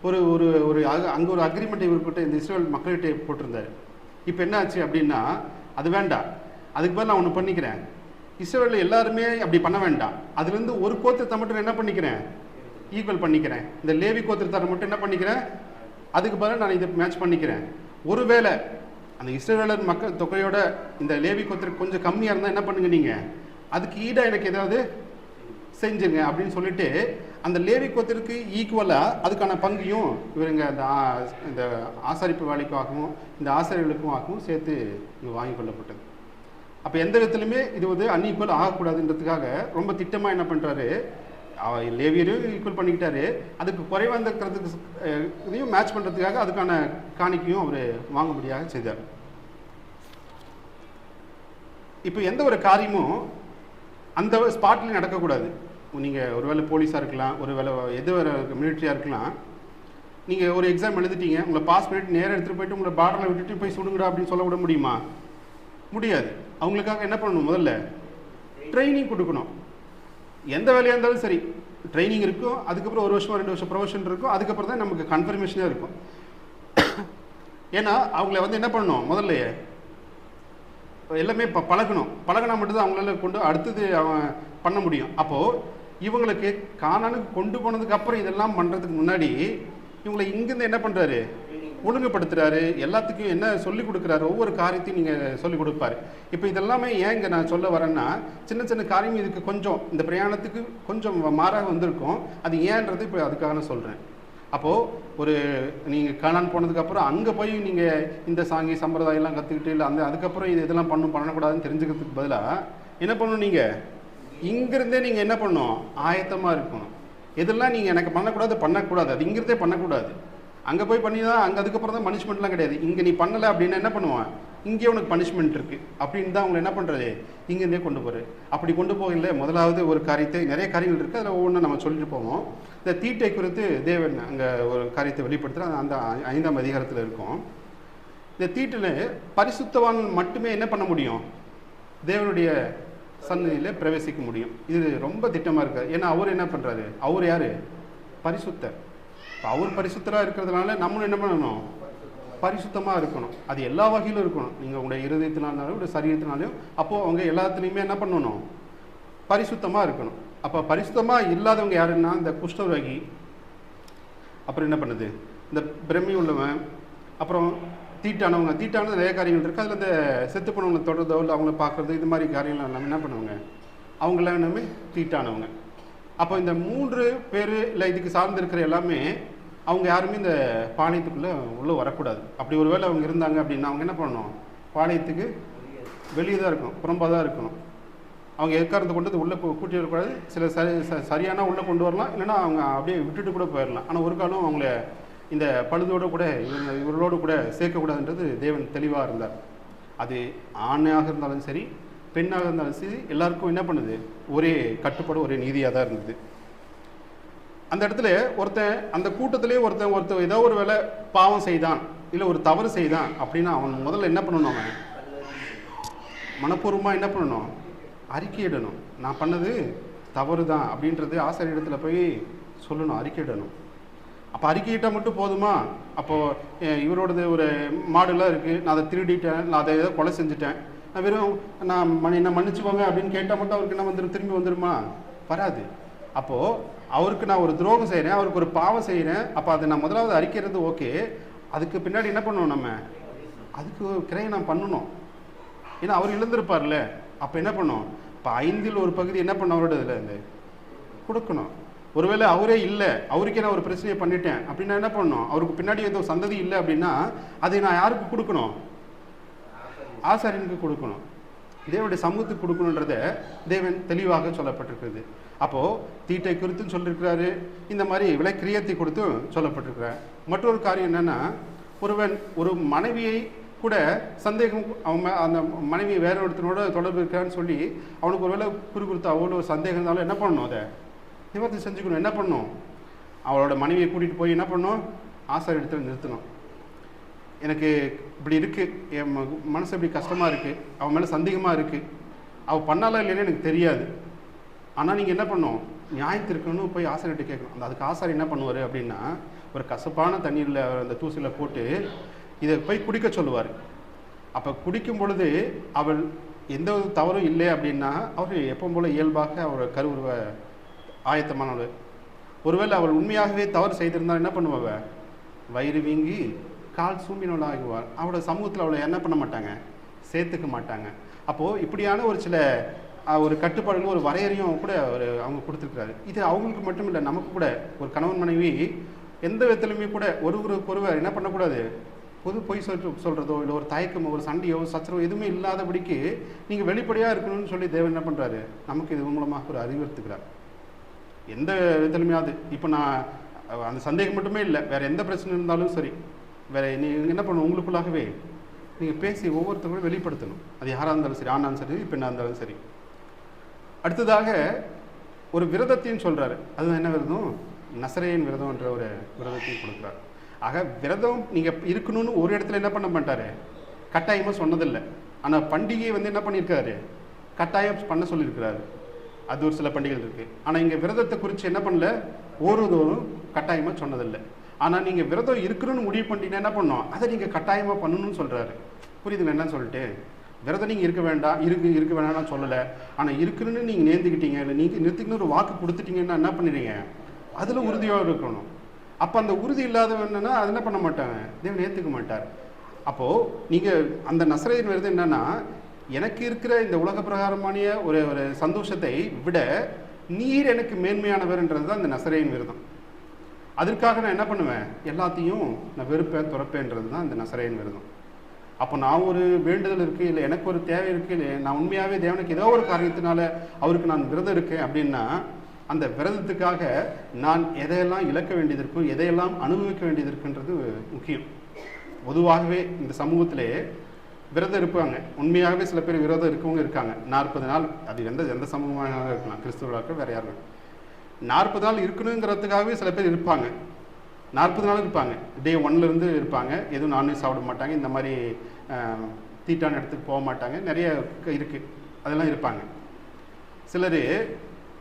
ஒரு ஒரு ஒரு அங்கே ஒரு அக்ரிமெண்ட் இவர்கிட்ட இந்த இஸ்ரேல் மக்கள்கிட்ட போட்டிருந்தார். இப்போ என்ன ஆச்சு அப்படின்னா, அது வேண்டாம், அதுக்கு பதில் நான் ஒன்று பண்ணிக்கிறேன், இஸ்ரேலில் எல்லாருமே அப்படி பண்ண வேண்டாம், அதுலேருந்து ஒரு கோத்திரத்தை மட்டும் என்ன பண்ணிக்கிறேன், ஈக்குவல் பண்ணிக்கிறேன். இந்த லேவி கோத்திரத்தை மட்டும் என்ன பண்ணிக்கிறேன், அதுக்கு பதில் நான் இதை மேட்ச் பண்ணிக்கிறேன். ஒருவேளை அந்த இஸ்ரவேலர் மக்கள் தொகையோட இந்த லேவி கோத்திரம் கொஞ்சம் கம்மியாக இருந்தால் என்ன பண்ணுங்க, நீங்கள் அதுக்கு ஈடாக எனக்கு ஏதாவது செஞ்சுங்க அப்படின்னு சொல்லிட்டு அந்த லேவி கோத்திற்கு ஈக்குவலாக அதுக்கான பங்கையும் இவருங்க இந்த ஆசாரிப்பு வேலைக்காகவும் இந்த ஆசிரியர்களுக்கும் ஆகவும் சேர்த்து இங்கே வாங்கி கொள்ளப்பட்டது. அப்போ எந்த விதத்துலையுமே இது அன்ஈக்குவல் ஆகக்கூடாதுன்றதுக்காக ரொம்ப திட்டமாக என்ன பண்ணுறாரு, லேவியரையும் ஈக்குவல் பண்ணிக்கிட்டாரு, அதுக்கு குறைவாக இருக்கிறதுக்கு இதையும் மேட்ச் பண்ணுறதுக்காக அதுக்கான காணிக்கையும் அவர் வாங்கும்படியாக செய்தார். இப்போ எந்த ஒரு காரியமும் அந்த ஸ்பாட்லேயும் நடக்கக்கூடாது. நீங்கள் ஒருவேளை போலீஸாக இருக்கலாம், ஒருவேளை எது வேறு மிலிட்ரியாக இருக்கலாம். நீங்கள் ஒரு எக்ஸாம் எழுதிட்டீங்க, உங்களை பாஸ் பண்ணிட்டு நேராக எடுத்துகிட்டு போயிட்டு உங்களை பார்டரில் விட்டுட்டு போய் சுடுங்கடா அப்படின்னு சொல்ல விட முடியுமா, முடியாது. அவங்களுக்காக என்ன பண்ணணும், முதல்ல ட்ரைனிங் கொடுக்கணும். எந்த வேலையாக இருந்தாலும் சரி ட்ரைனிங் இருக்கும், அதுக்கப்புறம் 1 வருஷம் 2 வருஷம் ப்ரொஃபஷன் இருக்கும், அதுக்கப்புறம் தான் நமக்கு கன்ஃபர்மேஷனே இருக்கும். ஏன்னா அவங்கள என்ன பண்ணணும், முதல்ல எல்லாமே பழகினா மட்டும்தான் அவங்களால கொண்டு அடுத்தது அவன் பண்ண முடியும். அப்போது இவங்களுக்கு கானானுக்கு கொண்டு போனதுக்கு அப்புறம் இதெல்லாம் பண்ணுறதுக்கு முன்னாடி இவங்களை இங்கேருந்து என்ன பண்ணுறாரு, ஒழுங்குபடுத்துகிறாரு, எல்லாத்துக்கும் என்ன சொல்லிக் கொடுக்குறாரு, ஒவ்வொரு காரியத்தையும் நீங்கள் சொல்லிக் கொடுப்பாரு. இப்போ இதெல்லாமே ஏன் இங்கே நான் சொல்ல வரேன்னா, சின்ன சின்ன காரியம் இதுக்கு கொஞ்சம் இந்த பிரயாணத்துக்கு கொஞ்சம் மாறாக வந்திருக்கும். அது ஏன்றது இப்போ அதுக்காக நான் சொல்கிறேன். அப்போது நீங்கள் கானான் போனதுக்கப்புறம் அங்கே போய் நீங்கள் இந்த சாங்கி சம்பிரதாயம்லாம் கற்றுக்கிட்டு இல்லை அதுக்கப்புறம் இதெல்லாம் பண்ணக்கூடாதுன்னு தெரிஞ்சுக்கிறதுக்கு பதிலாக என்ன பண்ணணும், நீங்கள் இங்கிருந்தே நீங்கள் என்ன பண்ணணும், ஆயத்தமாக இருக்கணும். இதெல்லாம் நீங்கள் எனக்கு பண்ணக்கூடாது, அது இங்கிருந்தே பண்ணக்கூடாது. அங்கே போய் பண்ணி தான் அங்கே அதுக்கப்புறம் தான் பனிஷ்மெண்ட்லாம் கிடையாது. இங்கே நீ பண்ணலை அப்படின்னா என்ன பண்ணுவான், இங்கே உனக்கு பனிஷ்மெண்ட் இருக்குது அப்படின்னு தான் அவங்களை என்ன பண்ணுறது, இங்கேருந்தே கொண்டு போகிறது. அப்படி கொண்டு போகல முதலாவது ஒரு காரியத்தை, நிறைய காரியங்கள் இருக்குது, அதில் ஒவ்வொன்றும் நம்ம சொல்லிட்டு போவோம். இந்த தீட்டை குறித்து தேவன் அங்கே ஒரு காரியத்தை வெளிப்படுத்துகிற அந்த 5ஆம் அதிகாரத்தில் இருக்கும். இந்த தீட்டில் பரிசுத்தவான் மட்டுமே என்ன பண்ண முடியும், தேவனுடைய சந்நிதியில் பிரவேசிக்க முடியும். இது ரொம்ப திட்டமாக இருக்காது. ஏன்னா அவர் என்ன பண்ணுறாரு, அவர் யார், பரிசுத்தர். இப்போ அவர் பரிசுத்தராக இருக்கிறதுனால நம்மளும் என்ன பண்ணணும், பரிசுத்தமாக இருக்கணும். அது எல்லா வகையிலும் இருக்கணும். நீங்கள் உங்களுடைய இருதயத்தினாலும் உங்களுடைய சரீரத்தினாலையும் அப்போது அவங்க எல்லாத்துலேயுமே என்ன பண்ணணும், பரிசுத்தமாக இருக்கணும். அப்போ பரிசுத்தமாக இல்லாதவங்க யாருன்னா இந்த குஷ்டரோகி, அப்புறம் என்ன பண்ணுது இந்த பிரம்மி உள்ளவன், அப்புறம் தீட்டானது நிறைய காரியங்கள் இருக்குது. அதில் இந்த செத்து போனவங்களை தொடர்றதோ இல்லை அவங்கள பார்க்குறது, இது மாதிரி காரியங்கள் நம்ம என்ன பண்ணுவாங்க, அவங்களாம் என்னமே தீட்டானவங்க. அப்போ இந்த 3 பேர் இல்லை இதுக்கு சார்ந்து இருக்கிற எல்லாமே அவங்க யாருமே இந்த பாளையத்துக்குள்ளே உள்ளே வரக்கூடாது. அப்படி ஒரு வேளை அவங்க இருந்தாங்க அப்படின்னா அவங்க என்ன பண்ணணும், பாளையத்துக்கு வெளியே தான் இருக்கணும், புறம்பாக தான் இருக்கணும். அவங்க எக்காரத்தை கொண்டு உள்ளே கூட்டி வரக்கூடாது. சில சரியான உள்ளே கொண்டு வரலாம், இல்லைன்னா அவங்க அப்படியே விட்டுட்டு கூட போயிடலாம். ஆனால் ஒரு காலம் அவங்கள இந்த பழுதோடு கூட இவர்களோடு கூட சேர்க்கக்கூடாதுன்றது தேவன் தெளிவாக இருந்தார். அது ஆணாக இருந்தாலும் சரி பெண்ணாக இருந்தாலும் சரி எல்லாருக்கும் என்ன பண்ணுது, ஒரே கட்டுப்பாடு ஒரே நீதியாக தான் இருந்தது. அந்த இடத்துல ஒருத்தன் அந்த கூட்டத்திலே ஒருத்தன் ஏதோ ஒரு வேளை பாவம் செய்தான் இல்லை ஒரு தவறு செய்தான் அப்படின்னா அவன் முதல்ல என்ன பண்ணணும், அவன் மனப்பூர்வமாக என்ன பண்ணணும், அறிக்கையிடணும். நான் பண்ணது தவறு தான் அப்படின்றது ஆசிரியரிடத்தில் போய் சொல்லணும், அறிக்கையிடணும். அப்போ அறிக்கையிட்டால் மட்டும் போதுமா? அப்போது இவரோடது ஒரு மாடுலாம் இருக்குது, நான் அதை திருடிட்டேன், நான் அதை ஏதோ கொலை செஞ்சுட்டேன், நான் வெறும் என்ன மன்னிச்சுக்கோங்க அப்படின்னு கேட்டால் மட்டும் அவருக்கு என்ன வந்துடும், திரும்பி வந்துடுமா? வராது. அப்போது அவருக்கு நான் ஒரு துரோகம் செய்கிறேன், அவருக்கு ஒரு பாவம் செய்கிறேன், அப்போ அதை நான் முதலாவது அறிக்கிறது ஓகே. அதுக்கு பின்னாடி என்ன பண்ணணும், நம்ம அதுக்கு கிரையை நான் பண்ணணும். ஏன்னா அவர் இழந்திருப்பார்ல. அப்போ என்ன பண்ணணும், இப்போ 5ல் ஒரு பகுதி என்ன பண்ண அவரோட இதில் இருந்து கொடுக்கணும். ஒருவேளை அவரே இல்லை, அவருக்கே நான் ஒரு பிரச்சனையை பண்ணிட்டேன் அப்படின்னா என்ன பண்ணணும், அவருக்கு பின்னாடி ஏதோ சந்ததி இல்லை அப்படின்னா அதை நான் யாருக்கு கொடுக்கணும், ஆசாரியனுக்கு கொடுக்கணும், தேவனுடைய சமூகத்துக்கு கொடுக்கணுன்றத தேவன் தெளிவாக சொல்லப்பட்டிருக்கிறது. அப்போது தீட்டை குறித்தும் சொல்லியிருக்கிறாரு, இந்த மாதிரி விலைக்கிரியத்தை கொடுத்தும் சொல்லப்பட்டிருக்கிறார். மற்றொரு காரியம் என்னென்னா, ஒரு மனைவியை கூட சந்தேகம், அவன் அந்த மனைவி வேற ஒருத்தனோட தொடர்பு இருக்கான்னு சொல்லி அவனுக்கு ஒரு வேளை குறித்து அவ்வளோ ஒரு சந்தேகம் இருந்தாலும் என்ன பண்ணணும், அதை நிவர்த்தி செஞ்சுக்கணும். என்ன பண்ணணும், அவளோட மனைவியை கூட்டிகிட்டு போய் என்ன பண்ணணும், ஆசாரிய இடத்துல நிறுத்தணும். எனக்கு இப்படி இருக்குது, என் மனசு இப்படி கஷ்டமாக இருக்குது, அவன் மேலே சந்தேகமாக இருக்குது, அவள் பண்ணாலா இல்லைன்னு எனக்கு தெரியாது, ஆனால் நீங்கள் என்ன பண்ணணும், நியாயத்திற்குன்னு போய் ஆசாரிகிட்ட கேட்கணும். அதுக்கு ஆசாரி என்ன பண்ணுவார் அப்படின்னா, ஒரு கசப்பான தண்ணீரில் அந்த தூசியில் போட்டு இதை போய் குடிக்க சொல்லுவார். அப்போ குடிக்கும் பொழுது அவள் எந்த ஒரு தவறும் இல்லை அப்படின்னா அவர் எப்பவும் போல் இயல்பாக அவர் கருவுருவ ஆயத்தமானவள். ஒருவேளை அவள் உண்மையாகவே தவறு செய்திருந்தால் என்ன பண்ணுவாங்க, வயிறு வீங்கி கால் சூம்பினவள் ஆகுவாள். அவளோட சமூகத்தில் அவளை என்ன பண்ண மாட்டாங்க, சேர்த்துக்க மாட்டாங்க. அப்போது இப்படியான ஒரு சில ஒரு கட்டுப்பாடுகள், ஒரு வரையறையும் கூட அவங்க கொடுத்துருக்குறாரு. இது அவங்களுக்கு மட்டும் இல்லை, நமக்கு கூட ஒரு கணவன் மனைவி எந்த விதத்துலையுமே கூட ஒருவர் என்ன பண்ணக்கூடாது, பொய் சொல்கிறதோ இல்லை ஒரு தயக்கமோ ஒரு சண்டையோ சச்சரவோ எதுவுமே இல்லாதபடிக்கு நீங்கள் வெளிப்படையாக இருக்கணும்னு சொல்லி தேவன் என்ன பண்ணுறாரு, நமக்கு இது மூலமாக ஒரு அறிவுறுத்துக்கிறார். எந்த விதத்துலையுமே இப்போ நான் அந்த சந்தேகம் மட்டுமே இல்லை, வேறு எந்த பிரச்சனை இருந்தாலும் சரி, வேறு நீங்கள் என்ன பண்ணணும், உங்களுக்குள்ளாகவே நீங்கள் பேசி ஒவ்வொருத்தரும் வெளிப்படுத்தணும். அது யாராக இருந்தாலும் சரி, ஆணாலும் சரி பெண்ணாக இருந்தாலும் சரி. அடுத்ததாக ஒரு விரதத்தையும் சொல்கிறாரு. அது என்ன விரதம், நசரேயன் விரதம் என்ற ஒரு விரதத்தையும் கொடுக்குறாரு. ஆக விரதம் நீங்கள் இருக்கணும்னு ஒரு இடத்துல என்ன பண்ண மாட்டார், கட்டாயமாக சொன்னதில்லை. ஆனால் பண்டிகையை என்ன பண்ணியிருக்காரு, கட்டாயம் பண்ண சொல்லியிருக்கிறாரு. அது ஒரு சில பண்டிகைகள் இருக்குது. ஆனால் இங்கே விரதத்தை குறித்து என்ன பண்ணல, ஒருதோறும் கட்டாயமாக சொன்னதில்லை. ஆனால் நீங்கள் விரதம் இருக்கணும்னு முடிவு பண்ணிட்டீங்கன்னா என்ன பண்ணணும், அதை நீங்கள் கட்டாயமாக பண்ணணும்னு சொல்கிறாரு. புரியுதுங்க என்னன்னு சொல்லிட்டு, விரதம் நீங்கள் இருக்க வேண்டாம்னு சொல்லலை. ஆனால் இருக்குன்னு நீங்கள் நேர்ந்துக்கிட்டீங்க, இல்லை நீங்கள் நிறுத்திக்கணும் ஒரு வாக்கு கொடுத்துட்டீங்கன்னா என்ன பண்ணிடுறீங்க, அதில் உறுதியாக இருக்கணும். அப்போ அந்த உறுதி இல்லாதவன் என்னன்னா அது என்ன பண்ண மாட்டாங்க, தேவன் ஏற்றுக்க மாட்டார். அப்போது நீங்கள் அந்த நசரேயன் விரதம் என்னன்னா, எனக்கு இருக்கிற இந்த உலக பிரகாரமான ஒரு சந்தோஷத்தை விட நீர் எனக்கு மேன்மையானவர்ன்றது தான் இந்த நசரேயன் விரதம். அதற்காக நான் என்ன பண்ணுவேன், எல்லாத்தையும் நான் வெறுப்பேன் துறப்பேன்றது தான் இந்த நசரேயன் விரதம். அப்போ நான் ஒரு வேண்டுதல் இருக்குது, இல்லை எனக்கு ஒரு தேவை இருக்குது, இல்லை நான் உண்மையாகவே தேவனுக்கு ஏதோ ஒரு காரியத்தினால அவருக்கு நான் விரதம் இருக்கேன் அப்படின்னா அந்த விரதத்துக்காக நான் எதையெல்லாம் இழக்க வேண்டியது இருக்கும், எதையெல்லாம் அனுபவிக்க வேண்டியது இருக்குன்றது முக்கியம். பொதுவாகவே இந்த சமூகத்திலே விரதம் இருப்பாங்க, உண்மையாகவே சில பேர் விரதம் இருக்கவங்க இருக்காங்க. 40 நாள், அது எந்த சமூகமாக இருக்கலாம், கிறிஸ்துவர்களாக வேறு யாரும் 40 நாள் இருக்கணுங்கிறதுக்காகவே சில பேர் இருப்பாங்க. 40 நாள் இருப்பாங்க, டே 1லேருந்து இருப்பாங்க, எதுவும் நான்வெஜ் சாப்பிட மாட்டாங்க, இந்த மாதிரி தீட்டான இடத்துக்கு போக மாட்டாங்க, நிறைய இருக்குது, அதெல்லாம் இருப்பாங்க. சிலர்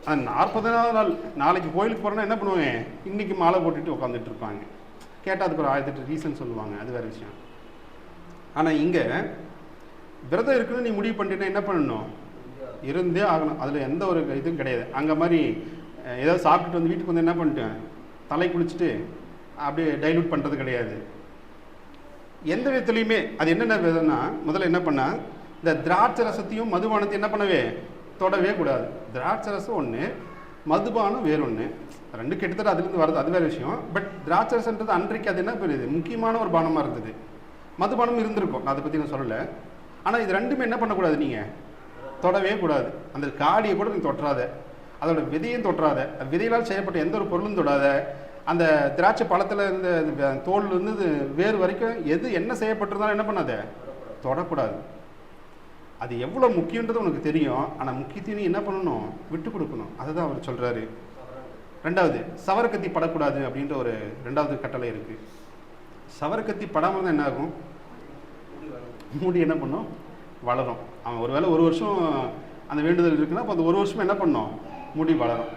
40வது நாள் நாளைக்கு கோயிலுக்கு போகிறோன்னா என்ன பண்ணுவாங்க, இன்றைக்கி மாலை போட்டுட்டு உட்காந்துட்டு இருப்பாங்க. கேட்டால் அதுக்கு ஒரு 1008 ரீசன் சொல்லுவாங்க, அது வேறு விஷயம். ஆனால் இங்கே விரதம் இருக்குன்னு நீ முடிவு பண்ணிட்டேன்னா என்ன பண்ணணும், இருந்தே ஆகணும். அதில் எந்த ஒரு இதுவும் கிடையாது. அங்கே மாதிரி ஏதாவது சாப்பிட்டுட்டு வந்து வீட்டுக்கு வந்து என்ன பண்ணிட்டேன், தலை குளிச்சுட்டு அப்படியே டைலூட் பண்ணுறது கிடையாது. எந்த விதத்துலையுமே அது என்னென்ன விதம்னா, முதல்ல என்ன பண்ணால் இந்த திராட்சை ரசத்தையும் மதுபானத்தையும் என்ன பண்ணவே தொடவே கூடாது. திராட்சை ரசம் ஒன்று, மதுபானம் வேறொன்று, ரெண்டு கிட்டத்தட்ட அதுலேருந்து வருது, அது வேறு விஷயம். பட் திராட்சை ரசன்றது அன்றைக்கு அது என்ன பெரியது, முக்கியமான ஒரு பானமாக இருந்தது. மதுபானம் இருந்திருக்கும், அதை பற்றி நான் சொல்லலை. ஆனால் இது ரெண்டுமே என்ன பண்ணக்கூடாது, நீங்கள் தொடவே கூடாது. அந்த காடியை கூட நீ தொட்டுறாத, அதோட விதையும் தொட்டுறாத, விதையினால் செய்யப்பட்ட எந்த ஒரு பொருளும் தொடாத. அந்த திராட்சை பழத்தில் இருந்த தோல்லேருந்து வேறு வரைக்கும் எது என்ன செய்யப்பட்டிருந்தாலும் என்ன பண்ணாத, தொடக்கூடாது. அது எவ்வளோ முக்கியன்றது உனக்கு தெரியும். ஆனால் முக்கியத்தையும் என்ன பண்ணணும், விட்டு கொடுக்கணும். அதுதான் அவர் சொல்கிறாரு. ரெண்டாவது, சவரக்கத்தி படக்கூடாது அப்படின்ற ஒரு ரெண்டாவது கட்டளை இருக்குது. சவரக்கத்தி படாமல் தான் என்ன ஆகும், முடி என்ன பண்ணும், வளரும். அவன் ஒருவேளை ஒரு வருஷம் அந்த வேண்டுதல் இருக்குன்னா அப்போ அந்த ஒரு வருஷம் என்ன பண்ணும், முடி வளரும்.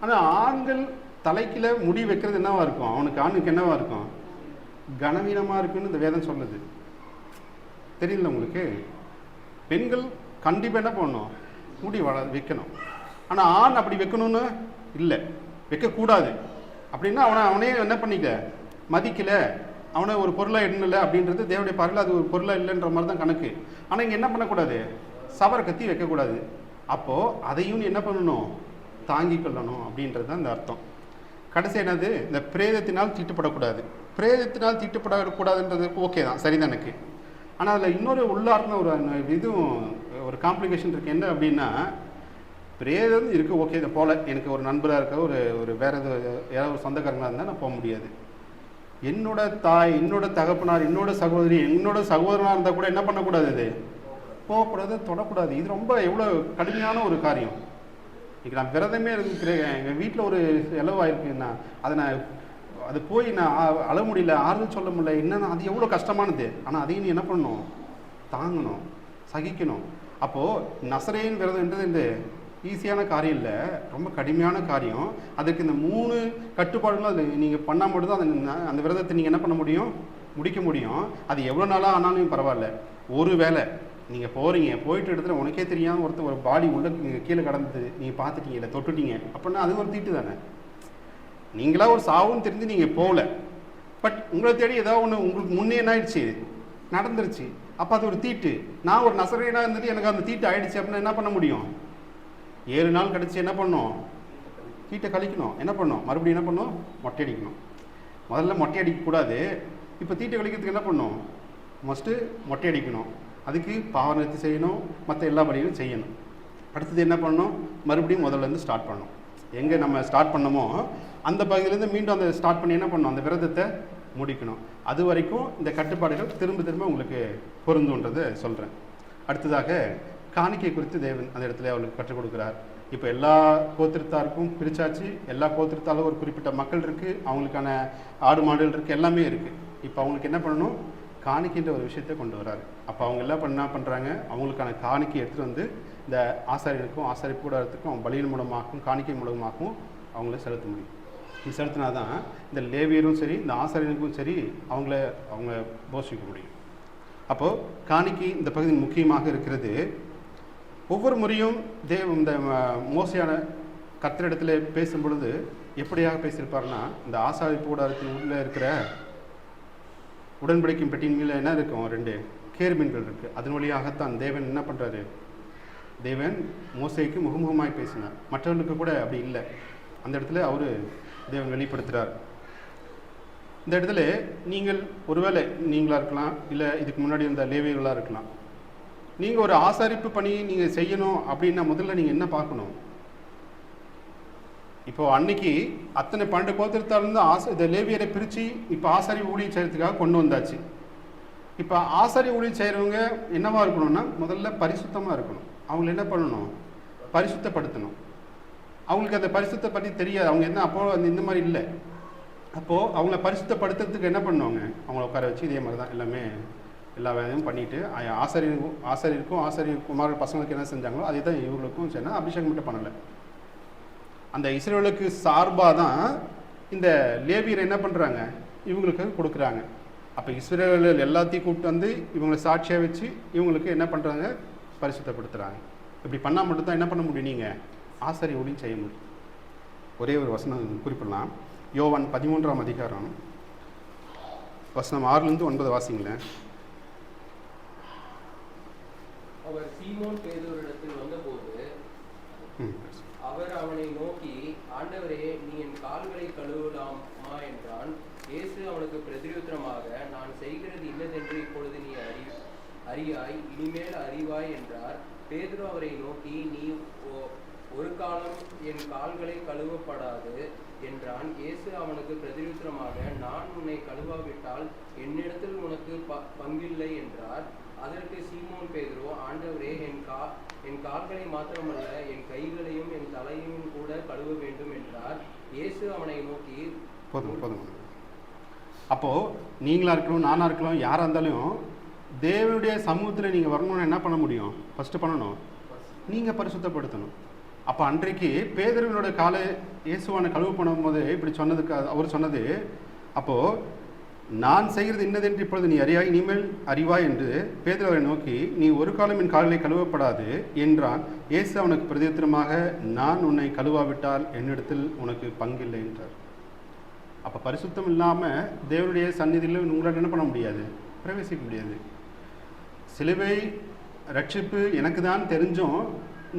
ஆனால் ஆண்கள் தலைக்கில முடி வைக்கிறது என்னவா இருக்கும், ஆணுக்கு என்னவா இருக்கும், கனவீனமாக இருக்குன்னு இந்த வேதம் சொல்லுது. தெரியல உங்களுக்கு? பெண்கள் கண்டிப்பாக என்ன பண்ணணும், முடி வைக்கணும். ஆனால் ஆண் அப்படி வைக்கணும்னு இல்லை, வைக்கக்கூடாது. அப்படின்னா அவனே என்ன பண்ணிக்க, மதிக்கலை, அவனை ஒரு பொருளாக எண்ணலை அப்படின்றது தேவனுடைய பார்வையில் அது ஒரு பொருளாக இல்லைன்ற மாதிரி தான் கணக்கு. ஆனால் இங்கே என்ன பண்ணக்கூடாது, சவரை கத்தி வைக்கக்கூடாது. அப்போது அதையும் என்ன பண்ணணும், தாங்கி கொள்ளணும் அப்படின்றது தான் இந்த அர்த்தம். கடைசி என்னது, இந்த பிரேதத்தினால் தீட்டுப்படக்கூடாது. பிரேதத்தினால் தீட்டுப்படக்கூடாதுன்றது ஓகே தான், சரிதான் எனக்கு. ஆனால் அதில் இன்னொரு உள்ளார்ந்த ஒரு இதுவும் ஒரு காம்ப்ளிகேஷன் இருக்குது. என்ன அப்படின்னா, பிரேதம் இருக்குது ஓகே, இதை போல் எனக்கு ஒரு நண்பராக இருக்க ஒரு வேறு யாராவது ஒரு சொந்தக்காரங்களாக இருந்தால் நான் போக முடியாது. என்னோட தாய், என்னோட தகப்பனார், என்னோட சகோதரி, என்னோட சகோதரனாக இருந்தால் கூட என்ன பண்ணக்கூடாது, இது போகக்கூடாது, தொடக்கூடாது. இது ரொம்ப எவ்வளோ கடுமையான ஒரு காரியம். இன்றைக்கி நான் விரதமே இருக்கிறேன், எங்கள் வீட்டில் ஒரு செலவாயிருக்குன்னா அது போய் நான் அழ முடியல, ஆறுதல் சொல்ல முடியல, என்னன்னா அது எவ்வளோ கஷ்டமானது. ஆனால் அதையும் நீ என்ன பண்ணணும், தாங்கணும், சகிக்கணும். அப்போது நசரேயன் விரதம்ன்றது இந்த ஈஸியான காரியம் இல்லை, ரொம்ப கடுமையான காரியம். அதுக்கு இந்த 3 கட்டுப்பாடுகளும் அது நீங்கள் பண்ணால் மட்டும்தான் அந்த விரதத்தை நீங்கள் என்ன பண்ண முடியும், முடிக்க முடியும். அது எவ்வளோ நாளாக ஆனாலும் பரவாயில்ல. ஒரு வேளை நீங்கள் போகிறீங்க, போயிட்டு இடத்துல உனக்கே தெரியாமல் ஒரு பாடி உள்ள கீழே கடந்தது, நீங்கள் பார்த்துட்டீங்க, இல்லை தொட்டுட்டீங்க, அப்படின்னா அது ஒரு தீட்டு தானே. நீங்களா ஒரு சாவுன்னு தெரிஞ்சு நீங்கள் போகல, பட் உங்களை தேடி ஏதாவது ஒன்று உங்களுக்கு முன்னே என்ன ஆயிடுச்சு, நடந்துருச்சு. அப்போ அது ஒரு தீட்டு. நான் ஒரு நசரேயனாக இருந்துட்டு எனக்கு அந்த தீட்டு ஆயிடுச்சு அப்படின்னா என்ன பண்ண முடியும், 7 நாள் கழிச்சு என்ன பண்ணணும், தீட்டை கழிக்கணும். என்ன பண்ணணும், மறுபடியும் என்ன பண்ணணும், மொட்டை அடிக்கணும். முதல்ல மொட்டை அடிக்கக்கூடாது, இப்போ தீட்டை கழிக்கிறதுக்கு என்ன பண்ணணும், மஸ்ட்டு மொட்டை அடிக்கணும். அதுக்கு பாவநிறுத்தி செய்யணும், மற்ற எல்லா வழியும் செய்யணும். அடுத்தது என்ன பண்ணணும், மறுபடியும் முதல்லேருந்து ஸ்டார்ட் பண்ணணும். எங்கே நம்ம ஸ்டார்ட் பண்ணமோ அந்த பகுதியிலேருந்து மீண்டும் அந்த ஸ்டார்ட் பண்ணி என்ன பண்ணணும், அந்த விரதத்தை முடிக்கணும். அது வரைக்கும் இந்த கட்டுப்பாடுகள் திரும்ப திரும்ப உங்களுக்கு பொருந்துன்றதை சொல்கிறேன். அடுத்ததாக காணிக்கை குறித்து தேவன் அந்த இடத்துல அவளுக்கு கற்றுக் கொடுக்குறார். இப்போ எல்லா கோத்திரத்தாருக்கும் பிரிச்சாச்சு, எல்லா கோத்திரத்தாலும் ஒரு குறிப்பிட்ட மக்கள் இருக்குது, அவங்களுக்கான ஆடு மாடுகள் இருக்குது, எல்லாமே இருக்குது. இப்போ அவங்களுக்கு என்ன பண்ணணும், காணிக்கைன்ற ஒரு விஷயத்தை கொண்டு வராரு. அப்போ அவங்க எல்லாம் என்ன பண்ணுறாங்க, அவங்களுக்கான காணிக்கை எடுத்துகிட்டு வந்து இந்த ஆசாரியனுக்கும் ஆசாரிப்பு கூடாரத்துக்கும் அவங்க பலியின் மூலமாகவும் காணிக்கை மூலமாகவும் அவங்கள செலுத்த முடியும். இது செலுத்தினா தான் இந்த லேவியரும் சரி, இந்த ஆசாரியனுக்கும் சரி அவங்க போஷிக்க முடியும். அப்போது காணிக்கை இந்த பகுதி முக்கியமாக இருக்கிறது. ஒவ்வொரு முறையும் இந்த மோசையான கர்த்தரிடத்தில் பேசும் பொழுது எப்படியாக பேசியிருப்பாருன்னா, இந்த ஆசாரிப்பு கூடாரத்தின் உள்ளே இருக்கிற உடன்படிக்கும் பெட்டியின் மேலே என்ன இருக்கும், 2 கேருபீன்கள் இருக்குது. அதன் வழியாகத்தான் தேவன் என்ன பண்ணுறாரு, தேவன் மோசேக்கு முகமுகமாய் பேசினார். மற்றவர்களுக்கு கூட அப்படி இல்லை. அந்த இடத்துல அவர் தேவன் வெளிப்படுத்துகிறார். இந்த இடத்துல நீங்கள் ஒருவேளை நீங்களாக இருக்கலாம், இல்லை இதுக்கு முன்னாடி இருந்த லேவியர்களாக இருக்கலாம். நீங்கள் ஒரு ஆசாரிப்பு பணியை நீங்கள் செய்யணும் அப்படின்னா முதல்ல நீங்கள் என்ன பார்க்கணும், இப்போது அன்னைக்கு அத்தனை 12 கோத்திரத்தாலிருந்து இந்த லேவியரை பிரித்து இப்போ ஆசாரி ஊழியம் செய்கிறதுக்காக கொண்டு வந்தாச்சு. இப்போ ஆசாரி ஊழியம் செய்கிறவங்க என்னவா இருக்கணும்னா முதல்ல பரிசுத்தமாக இருக்கணும். அவங்களை என்ன பண்ணணும், பரிசுத்தப்படுத்தணும். அவங்களுக்கு அந்த பரிசுத்தை பற்றி தெரியாது, அவங்க என்ன அப்போது இந்த மாதிரி இல்லை. அப்போது அவங்கள பரிசுத்தப்படுத்துறதுக்கு என்ன பண்ணுவாங்க, அவங்கள உட்கார வச்சு இதே மாதிரி தான் எல்லாமே எல்லா வேலையும் பண்ணிவிட்டு ஆசிரியருக்கும் ஆசிரியர் குமார பசங்களுக்கு என்ன செஞ்சாங்களோ அதே தான் இவங்களுக்கும் சொன்னால் அபிஷேகம் மட்டும் பண்ணலை. அந்த இஸ்ரவேலுக்கு சார்பாக தான் இந்த லேவியர் என்ன பண்ணுறாங்க, இவங்களுக்கு கொடுக்குறாங்க. அப்போ இஸ்ரவேலர் எல்லாத்தையும் கூப்பிட்டு வந்து இவங்களை சாட்சியாக வச்சு இவங்களுக்கு என்ன பண்ணுறாங்க, பரிசுத்தப்படுத்துகிறாங்க. இப்படி பண்ணால் மட்டும்தான் என்ன பண்ண முடியும், நீங்கள் ஆசாரிய ஊழியம் செய்ய முடியும். ஒரே ஒரு வசனம் குறிப்பிடலாம். யோவான் 13ஆம் அதிகாரம் வசனம் 6-9 வாசிங்களேன். அவர் சீமோன் பேதுருவிடத்தில் வந்தபோது அவர் அவனை நோக்கி, ஆண்டவரே, நீ என் கால்களை கழுவலாமா என்றான். இயேசு அவனுக்கு பிரதியுத்தரமாக, நான் செய்கிறது இன்னதென்று இப்பொழுது நீ அறியாய், இனிமேல் அறிவாய் என்றார். பேதுரு அவரை நோக்கி, நீ ஒரு காலம் என் கால்களை கழுவப்படாது என்றான். இயேசு அவனுக்கு பிரதியுத்தரமாக, நான் உன்னை கழுவாவிட்டால் என்னிடத்தில் உனக்கு பங்கில்லை என்றார். அதற்கு சீமோன் பேதுரு, ஆண்டவரே, என் கால்களை மாத்திரமல்ல, என் கைகளையும் என் தலையையும் கூட கழுவ வேண்டும் என்றார். இயேசு அவனை நோக்கி, போதும். அப்போது நீங்களாக இருக்கலாம், நானாக இருக்கலாம், யாராக இருந்தாலும் தேவனுடைய சமூகத்தில் நீங்கள் வரணும்னு என்ன பண்ண முடியும், ஃபஸ்ட்டு பண்ணணும், நீங்கள் பரிசுத்தப்படுத்தணும். அப்போ அன்றைக்கு பேதுருவினோட காலை இயேசுவான கழுவு பண்ணும்போது இப்படி சொன்னதுக்கு அவர் சொன்னது, அப்போது நான் செய்கிறது இன்னதென்று இப்பொழுது நீ அறியாய், இனிமேல் அறிவாய் என்று பேதுருவை நோக்கி, நீ ஒரு காலம் என் கால்களை கழுவப்படாது என்றான். இயேசு அவனுக்கு பிரதியுத்தரமாக, நான் உன்னை கழுவாவிட்டால் என்னிடத்தில் உனக்கு பங்கில்லை என்றார். அப்போ பரிசுத்தம் இல்லாமல் தேவனுடைய சந்நிதியில் உங்களால் என்ன பண்ண முடியாது, பிரவேசிக்க முடியாது. சிலுவை ரட்சிப்பு எனக்கு தான் தெரிஞ்சும்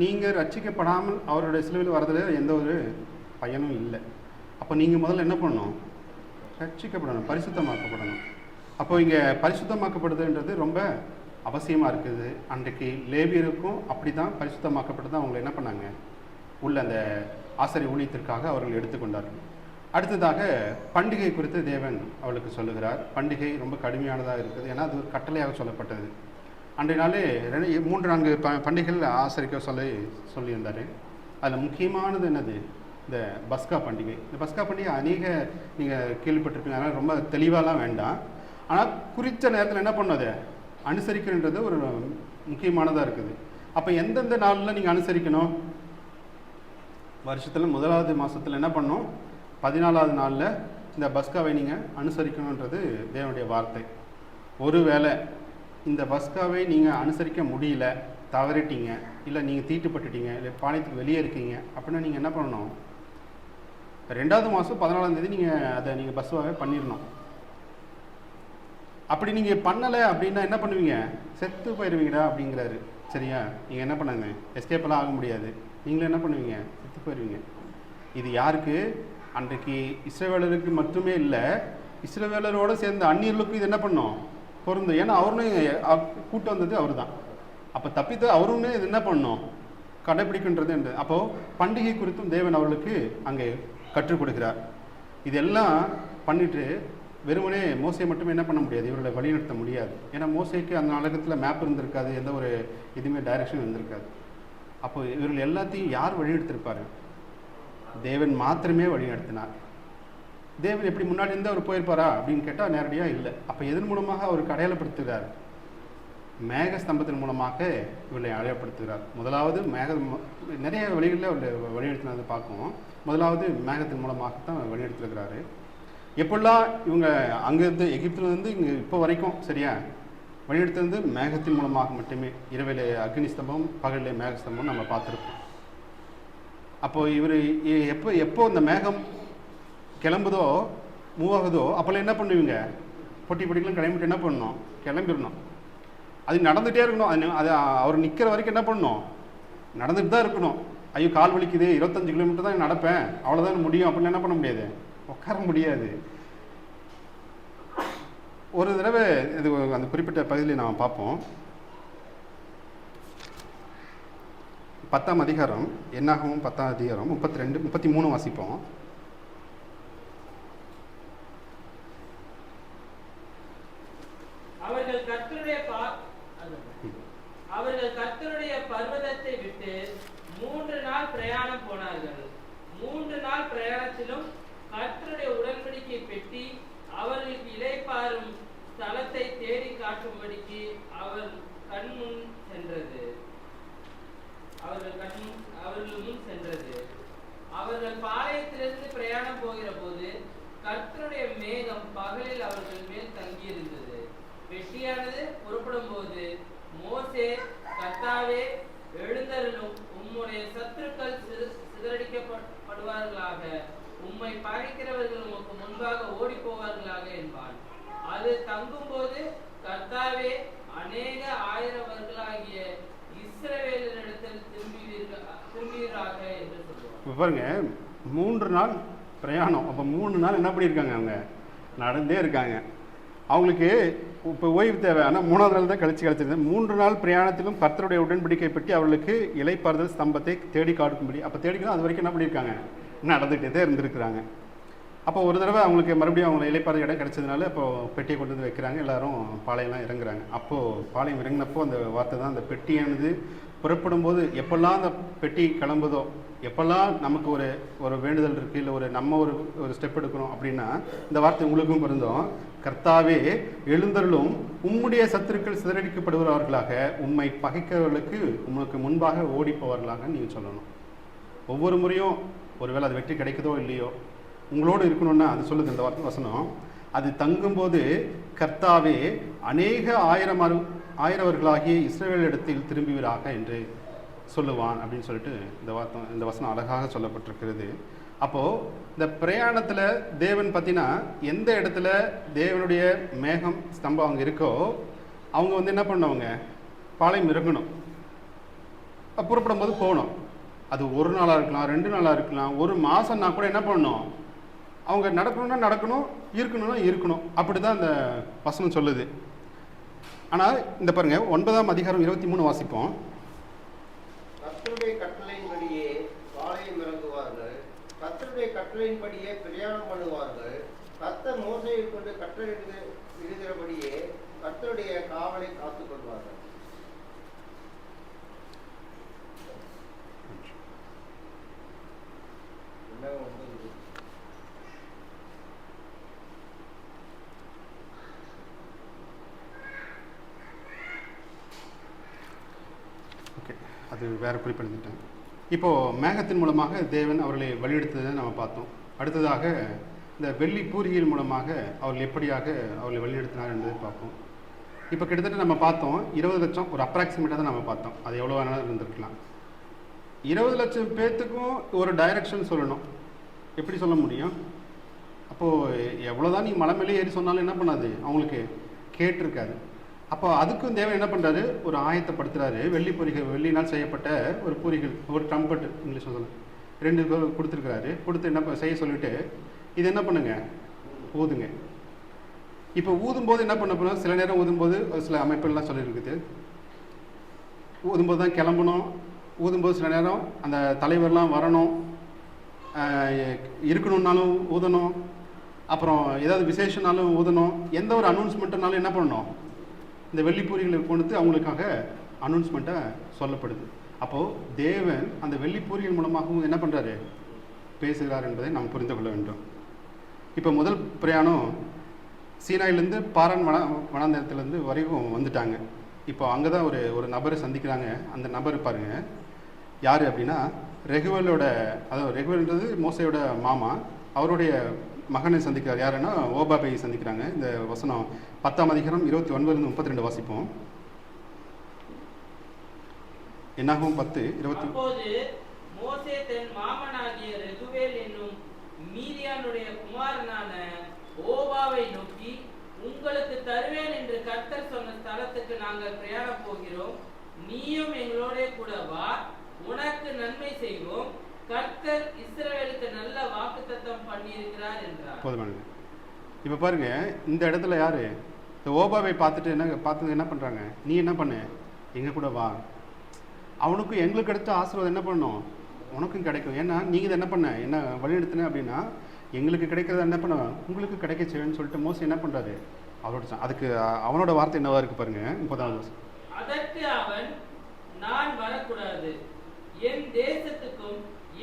நீங்கள் ரட்சிக்கப்படாமல் அவருடைய சிலுவையில் வரதில் எந்த ஒரு பயனும் இல்லை. அப்போ நீங்கள் முதல்ல என்ன பண்ணணும், ரட்சிக்கப்படணும், பரிசுத்தமாக்கப்படணும். அப்போ இங்கே பரிசுத்தமாக்கப்படுதுன்றது ரொம்ப அவசியமாக இருக்குது. அன்றைக்கு லேவியருக்கும் அப்படி தான் பரிசுத்தமாக்கப்பட்டு தான் அவங்களை என்ன பண்ணாங்க, உள்ள அந்த ஆசாரிய ஊழியத்திற்காக அவர்கள் எடுத்துக்கொண்டார்கள். அடுத்ததாக பண்டிகை குறித்து தேவன் அவளுக்கு சொல்லுகிறார். பண்டிகை ரொம்ப கடுமையானதாக இருக்குது, ஏன்னா அது ஒரு கட்டளையாக சொல்லப்பட்டது. அன்றைய நாளே 3-4 பண்டிகைகள் ஆசரிக்க சொல்லியிருந்தார். அதில் முக்கியமானது என்னது, இந்த பஸ்கா பண்டிகை. இந்த பஸ்கா பண்டிகை நீங்கள் கேள்விப்பட்டிருப்பீங்க, அதனால் ரொம்ப தெளிவாலாம் வேண்டாம். ஆனால் குறித்த நேரத்தில் என்ன பண்ணது, அனுசரிக்கணுன்றது ஒரு முக்கியமானதாக இருக்குது. அப்போ எந்தெந்த நாளில் நீங்கள் அனுசரிக்கணும், வருஷத்தில் 1வது மாதத்தில் என்ன பண்ணணும், 14வது நாளில் இந்த பஸ்காவை நீங்கள் அனுசரிக்கணுன்றது தேவனுடைய வார்த்தை. ஒருவேளை இந்த பஸ்காவை நீங்கள் அனுசரிக்க முடியல, தவறிட்டீங்க, இல்லை நீங்கள் தீட்டுப்பட்டுட்டீங்க, இல்லை பாளையத்துக்கு வெளியே இருக்கீங்க அப்படின்னா நீங்கள் என்ன பண்ணணும், 2வது மாதம் 14ஆம் தேதி நீங்கள் அதை நீங்கள் பஸ்காவே பண்ணிடணும். அப்படி நீங்கள் பண்ணலை அப்படின்னா என்ன பண்ணுவீங்க, செத்து போயிடுவீங்கடா அப்படிங்கிறாரு. சரியா, நீங்கள் என்ன பண்ணுங்க, எஸ்கேப்பெல்லாம் ஆக முடியாது, நீங்களும் என்ன பண்ணுவீங்க, செத்து போயிடுவீங்க. இது யாருக்கு, அன்றைக்கு இஸ்ரவேலருக்கு மட்டுமே இல்லை, இஸ்ரவேலரோடு சேர்ந்த அந்நியர்களுக்கும் இது என்ன பண்ணோம், பொருந்தும். ஏன்னா அவரும் கூட்டு வந்தது அவர் தான். அப்போ தப்பித்து அவருமே இது என்ன பண்ணோம், கடைப்பிடிக்கின்றது என்று. அப்போது பண்டிகை குறித்தும் தேவன் அவர்களுக்கு அங்கே கற்றுக் கொடுக்கிறார். இதெல்லாம் பண்ணிட்டு வெறுமனே மோசையை மட்டுமே என்ன பண்ண முடியாது, இவர்களை வழிநடத்த முடியாது. ஏன்னா மோசைக்கு அந்த நாடகத்தில் மேப் இருந்திருக்காது, எந்த ஒரு இதுவுமே டைரக்ஷன் இருந்திருக்காது. அப்போ இவர்கள் எல்லாத்தையும் யார் வழிநடத்திருப்பார், தேவன் மாத்திரமே வழிநடத்தினார். தேவன் எப்படி முன்னாடி இருந்து அவர் போயிருப்பாரா அப்படின்னு கேட்டால் நேரடியாக இல்லை. அப்போ எதன் மூலமாக அவருக்கு அடையாளப்படுத்துகிறார், மேக ஸ்தம்பத்தின் மூலமாக இவர்களை அடையாளப்படுத்துகிறார். முதலாவது நிறைய வழிகளில் அவர் வழிநடத்தினதை பார்க்குவோம். முதலாவது மேகத்தின் மூலமாகத்தான் வழிநடத்திருக்கிறாரு. எப்படிலாம் இவங்க அங்கேருந்து எகிப்திலிருந்து இங்கே இப்போ வரைக்கும் சரியா வழிநடத்துறது மேகத்தின் மூலமாக மட்டுமே. இரவிலே அக்னி ஸ்தம்பம், பகலிலே மேக ஸ்தம்பம் நம்ம பார்த்துருக்கோம். அப்போது இவர் எப்போ இந்த மேகம் கிளம்புதோ மூவ் ஆகுதோ அப்போல்லாம் என்ன பண்ணுவீங்க, பொட்டி பொட்டிக்கெலாம் கிளம்பிட்டு என்ன பண்ணணும், கிளம்பிடணும். அது நடந்துகிட்டே இருக்கணும். அது அவர் நிற்கிற வரைக்கும் என்ன பண்ணணும், நடந்துட்டு தான் இருக்கணும். ஐயோ கால் வலிக்குது, 25 கிலோமீட்டர் தான் நடப்பேன், அவ்வளோதான் முடியும் அப்படின்னு என்ன பண்ண முடியாது, உட்கார முடியாது. ஒரு தடவை இது அந்த குறிப்பிட்ட பகுதியில் நாம் பார்ப்போம். 10ஆம் அதிகாரம், என்னாகவும் 10ஆம் அதிகாரம் 32, 33 வாசிப்போம். அவர்கள் கர்த்தருடைய பர்வதத்தை விட்டு 3 நாள் பிரயாணம் போனார்கள். 3 நாள் பிரயாணத்திலும் கர்த்தருடைய உடன்படிக்கை பெட்டி அவர்களுக்கு இளைப்பாறும் ஸ்தலத்தை தேடி காட்டும்படிக்கு அவர் கண்முன் சென்றது. அவர்கள் முன் சென்றது. அவர்கள் பாளையத்திலிருந்து பிரயாணம் போகிற போது கர்த்தருடைய மேகம் பகலில் அவர்கள் மேல் தங்கியிருந்தது. பெட்டியானது புறப்படும் போது மோசே, கர்த்தாவே, எழுந்தருளும், உம்முடைய சத்துருக்கள் சிதறடிக்கப்படுவார்களாக, உம்மை பகைக்கிறவர்கள் உமக்கு முன்பாக ஓடி போவார்களாக என்பான். அது தங்கும் போது கர்த்தாவே, அநேக ஆயிரவர்களாகிய இஸ்ரவேலரிடத்தில் திரும்புவீராக என்று சொல்லுவார். பாருங்க, 3 நாள் பிரயாணம். அப்போ 3 நாள் என்ன பண்ணியிருக்காங்க? அவங்க நடந்தே இருக்காங்க. அவங்களுக்கு இப்போ ஓய்வு தேவை. ஆனால் 3ஆவது நாள் தான் கிடச்சிருந்தது. 3 நாள் பிரயாணத்திலும் கர்த்தருடைய உடன்படிக்கை பற்றி அவர்களுக்கு இலைப்பாறுதல் ஸ்தம்பத்தை தேடி காட்டும்படி. அப்போ தேடிக்கலாம், அது வரைக்கும் என்ன பண்ணியிருக்காங்க? நடந்துகிட்டே தான் இருந்திருக்கிறாங்க. அப்போ ஒரு தடவை அவங்களுக்கு மறுபடியும் அவங்க இலைப்பாறுதல் இடம் கிடச்சதுனால இப்போ பெட்டியை கொண்டு வந்து வைக்கிறாங்க. எல்லாரும் பாளையம்லாம் இறங்குறாங்க. அப்போது பாளையம் இறங்கினப்போ அந்த வார்த்தை தான், அந்த பெட்டியானது புறப்படும் போது எப்பெல்லாம் அந்த பெட்டி கிளம்புதோ, எப்பெல்லாம் நமக்கு ஒரு வேண்டுதல் இருக்குது, இல்லை நம்ம ஒரு ஸ்டெப் எடுக்கணும் அப்படின்னா இந்த வார்த்தை உங்களுக்கும் பொருந்தும். கர்த்தாவே, எழுந்தருளும், உம்முடைய சத்துருக்கள் சிதறடிக்கப்படுவார்களாக, உம்மை பகைக்கிறவர்களுக்கு உமக்கு முன்பாக ஓடி போவார்களாக நீங்கள் சொல்லணும். ஒவ்வொரு முறையும் ஒருவேளை அது வெற்றி கிடைக்குதோ இல்லையோ, உங்களோடு இருக்கணும்னா அது சொல்லுது இந்த வார்த்தை வசனம். அது தங்கும்போது கர்த்தாவே, அநேக ஆயிரவர்களாகிய இஸ்ரவேலிடத்தில் திரும்புவீராக என்று சொல்லுவான் அப்படின்னு சொல்லிட்டு இந்த வசனம் அழகாக சொல்லப்பட்டிருக்கிறது. அப்போது இந்த பிரயாணத்தில் தேவன் பார்த்தீங்கன்னா எந்த இடத்துல தேவனுடைய மேகம் ஸ்தம்பம் அவங்க இருக்கோ அவங்க என்ன பண்ணவங்க? பாளையம் இறங்கணும். புறப்படும் போது போகணும். அது 1 நாளாக இருக்கலாம், 2 நாளாக இருக்கலாம், 1 மாதம்னா கூட என்ன பண்ணணும்? அவங்க நடக்கணும்னா நடக்கணும், இருக்கணும்னா இருக்கணும். அப்படி தான் இந்த வசனம் சொல்லுது. ஆனால் இந்த பாருங்க, 9ஆம் அதிகாரம் 23 வாசிப்போம். கர்த்தருடைய கட்டளையின்படியே பாளையம் இறங்குவார்கள், கர்த்தருடைய கட்டளையின்படியே பிரயாணம் பண்ணுவார்கள். கர்த்தர் மோசேயை கொண்டு கட்டளை இடுகிறபடியே கர்த்தருடைய காவலை காத்துக் கொள்வார்கள். ஓகே, அது வேறு குறிப்பிட்டுட்டேன். இப்போது மேகத்தின் மூலமாக தேவன் அவர்களை வழியெடுத்ததை நம்ம பார்த்தோம். அடுத்ததாக இந்த வெள்ளி பூரிகள் மூலமாக அவர்கள் எப்படியாக அவர்களை வழிநடத்தினார் என்பதை பார்ப்போம். இப்போ கிட்டத்தட்ட நம்ம பார்த்தோம் 20 லட்சம், ஒரு அப்ராக்சிமேட்டாக தான் நம்ம பார்த்தோம். அது எவ்வளோ வேணாலும் இருந்திருக்கலாம். 20 லட்சம் பேர்த்துக்கும் ஒரு டைரக்ஷன் சொல்லணும். எப்படி சொல்ல முடியும்? அப்போது எவ்வளோதான் நீ மலை மேலே ஏறி சொன்னாலும் என்ன பண்ணாது? அவங்களுக்கு கேட்டிருக்காது. அப்போ அதுக்கும் தேவன் என்ன பண்ணுறாரு? ஒரு ஆயத்தப்படுத்துகிறாரு. வெள்ளினால் செய்யப்பட்ட ஒரு பூரிகள், ஒரு ட்ரம்பட் இங்கிலீஷ் சொல்லலாம், 2 கொடுத்துருக்குறாரு. கொடுத்து என்ன செய்ய சொல்லிவிட்டு இது என்ன பண்ணுங்க? ஊதுங்க. இப்போ ஊதும்போது என்ன பண்ண போனால், சில நேரம் ஊதும்போது சில அமைப்புகள்லாம் சொல்லியிருக்குது, ஊதும்போது தான் கிளம்பணும், ஊதும்போது சில நேரம் அந்த தலைவர்லாம் வரணும், இருக்கணுன்னாலும் ஊதணும், அப்புறம் ஏதாவது விசேஷனாலும் ஊதணும், எந்த ஒரு அனௌன்ஸ்மெண்ட்டுனாலும் என்ன பண்ணணும்? இந்த வெள்ளிப்பூரிகளை கொண்டு அவங்களுக்காக அனௌன்ஸ்மெண்ட்டை சொல்லப்படுது. அப்போது தேவன் அந்த வெள்ளிப்பூரிகள் மூலமாகவும் என்ன பண்ணுறாரு? பேசுகிறார் என்பதை நாம் புரிந்து கொள்ள வேண்டும். இப்போ முதல் பிரயாணம் சீனாயிலேருந்து பாரான் வனாந்தரத்துலேருந்து வரைக்கும் வந்துட்டாங்க. இப்போ அங்கே தான் ஒரு நபரை சந்திக்கிறாங்க. அந்த நபர் பாருங்கள் யார் அப்படின்னா, அதாவது ரெகுவல்ன்றது மோசையோட மாமா, அவருடைய மகனை சந்திக்கிறார். யாருன்னா ஓபாபை சந்திக்கிறாங்க. இந்த வசனம் 10ஆம் அதிகாரம் 29-32 வாசிப்போம். என்னாகும் 10:20. அப்போது மோசே தன் மாமனாகிய ரெகுவேல் என்னும் மீதியானுடைய குமாரனான ஓபாவை நோக்கி, உங்களுக்கு தருவேன் என்று கர்த்தர் சொன்ன ஸ்தலத்துக்கு நாங்கள் பிரயாணம் போகிறோம், நீயும் எங்களோட கூட வா, உனக்கு நன்மை செய்வோம், கர்த்தர் இஸ்ரவேலுக்கு நல்ல வாக்குத்தத்தம் பண்ணியிருக்கிறார் என்றார். போதுமானது. இப்போ பாருங்க, இந்த இடத்துல யாரு? இந்த ஓபாவை பார்த்துட்டு என்ன பண்ணுறாங்க? நீ என்ன பண்ணு, எங்கள் கூட வா, அவனுக்கும் எங்களுக்கு கிடைச்ச ஆசீர்வாதம் என்ன பண்ணணும்? உனக்கும் கிடைக்கும். ஏன்னா நீங்கள் என்ன பண்ண, என்ன வழிநடத்தின அப்படின்னா எங்களுக்கு கிடைக்கிறத என்ன பண்ண உங்களுக்கு கிடைக்க செய்வேன்னு சொல்லிட்டு மோசே என்ன பண்ணுறாரு? அதுக்கு அவனோட வார்த்தை என்னவா இருக்கு பாருங்க. 30வது வருஷம். அதற்கு அவன், நான் வரக்கூடாது, என் தேசத்துக்கும்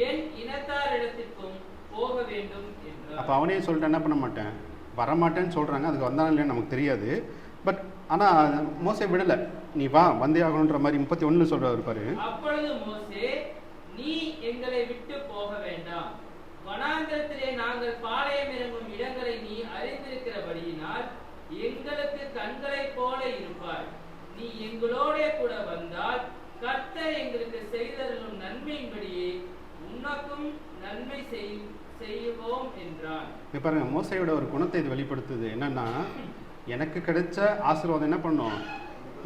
என் இனத்தாரிடத்திற்கும் போக வேண்டும் என்றார். அப்போ அவனே சொல்லிட்டு என்ன பண்ண மாட்டேன், வரமாட்டேன்னு சொல்கிறாங்க, அதுக்கு வந்தாலும் இல்லைன்னு நமக்கு தெரியாது. பட் ஆனால் மோசே விடலை, நீ வா வந்தே ஆகணுன்ற மாதிரி 31 சொல்கிறார் பாரு. அப்பொழுது மோசே, நீ எங்களை விட்டு போக வேண்டாம், வனாந்திரத்திலே நாங்கள் பாளையம் இறங்கும் இடங்களை நீ அறிந்திருக்கிறபடியினால் எங்களுக்கு கண்களைப் போல இருப்பாய். நீ எங்களோட கூட வந்தால் கர்த்தர் எங்களுக்கு செய்தருளும் நன்மையின்படியே உனக்கும் நன்மை செய்வோம் என்றான். பாருங்க, மோசையோட ஒரு குணத்தை இது வெளிப்படுத்துது. என்னன்னா, எனக்கு கிடைச்ச ஆசீர்வாதம் என்ன பண்ணும்,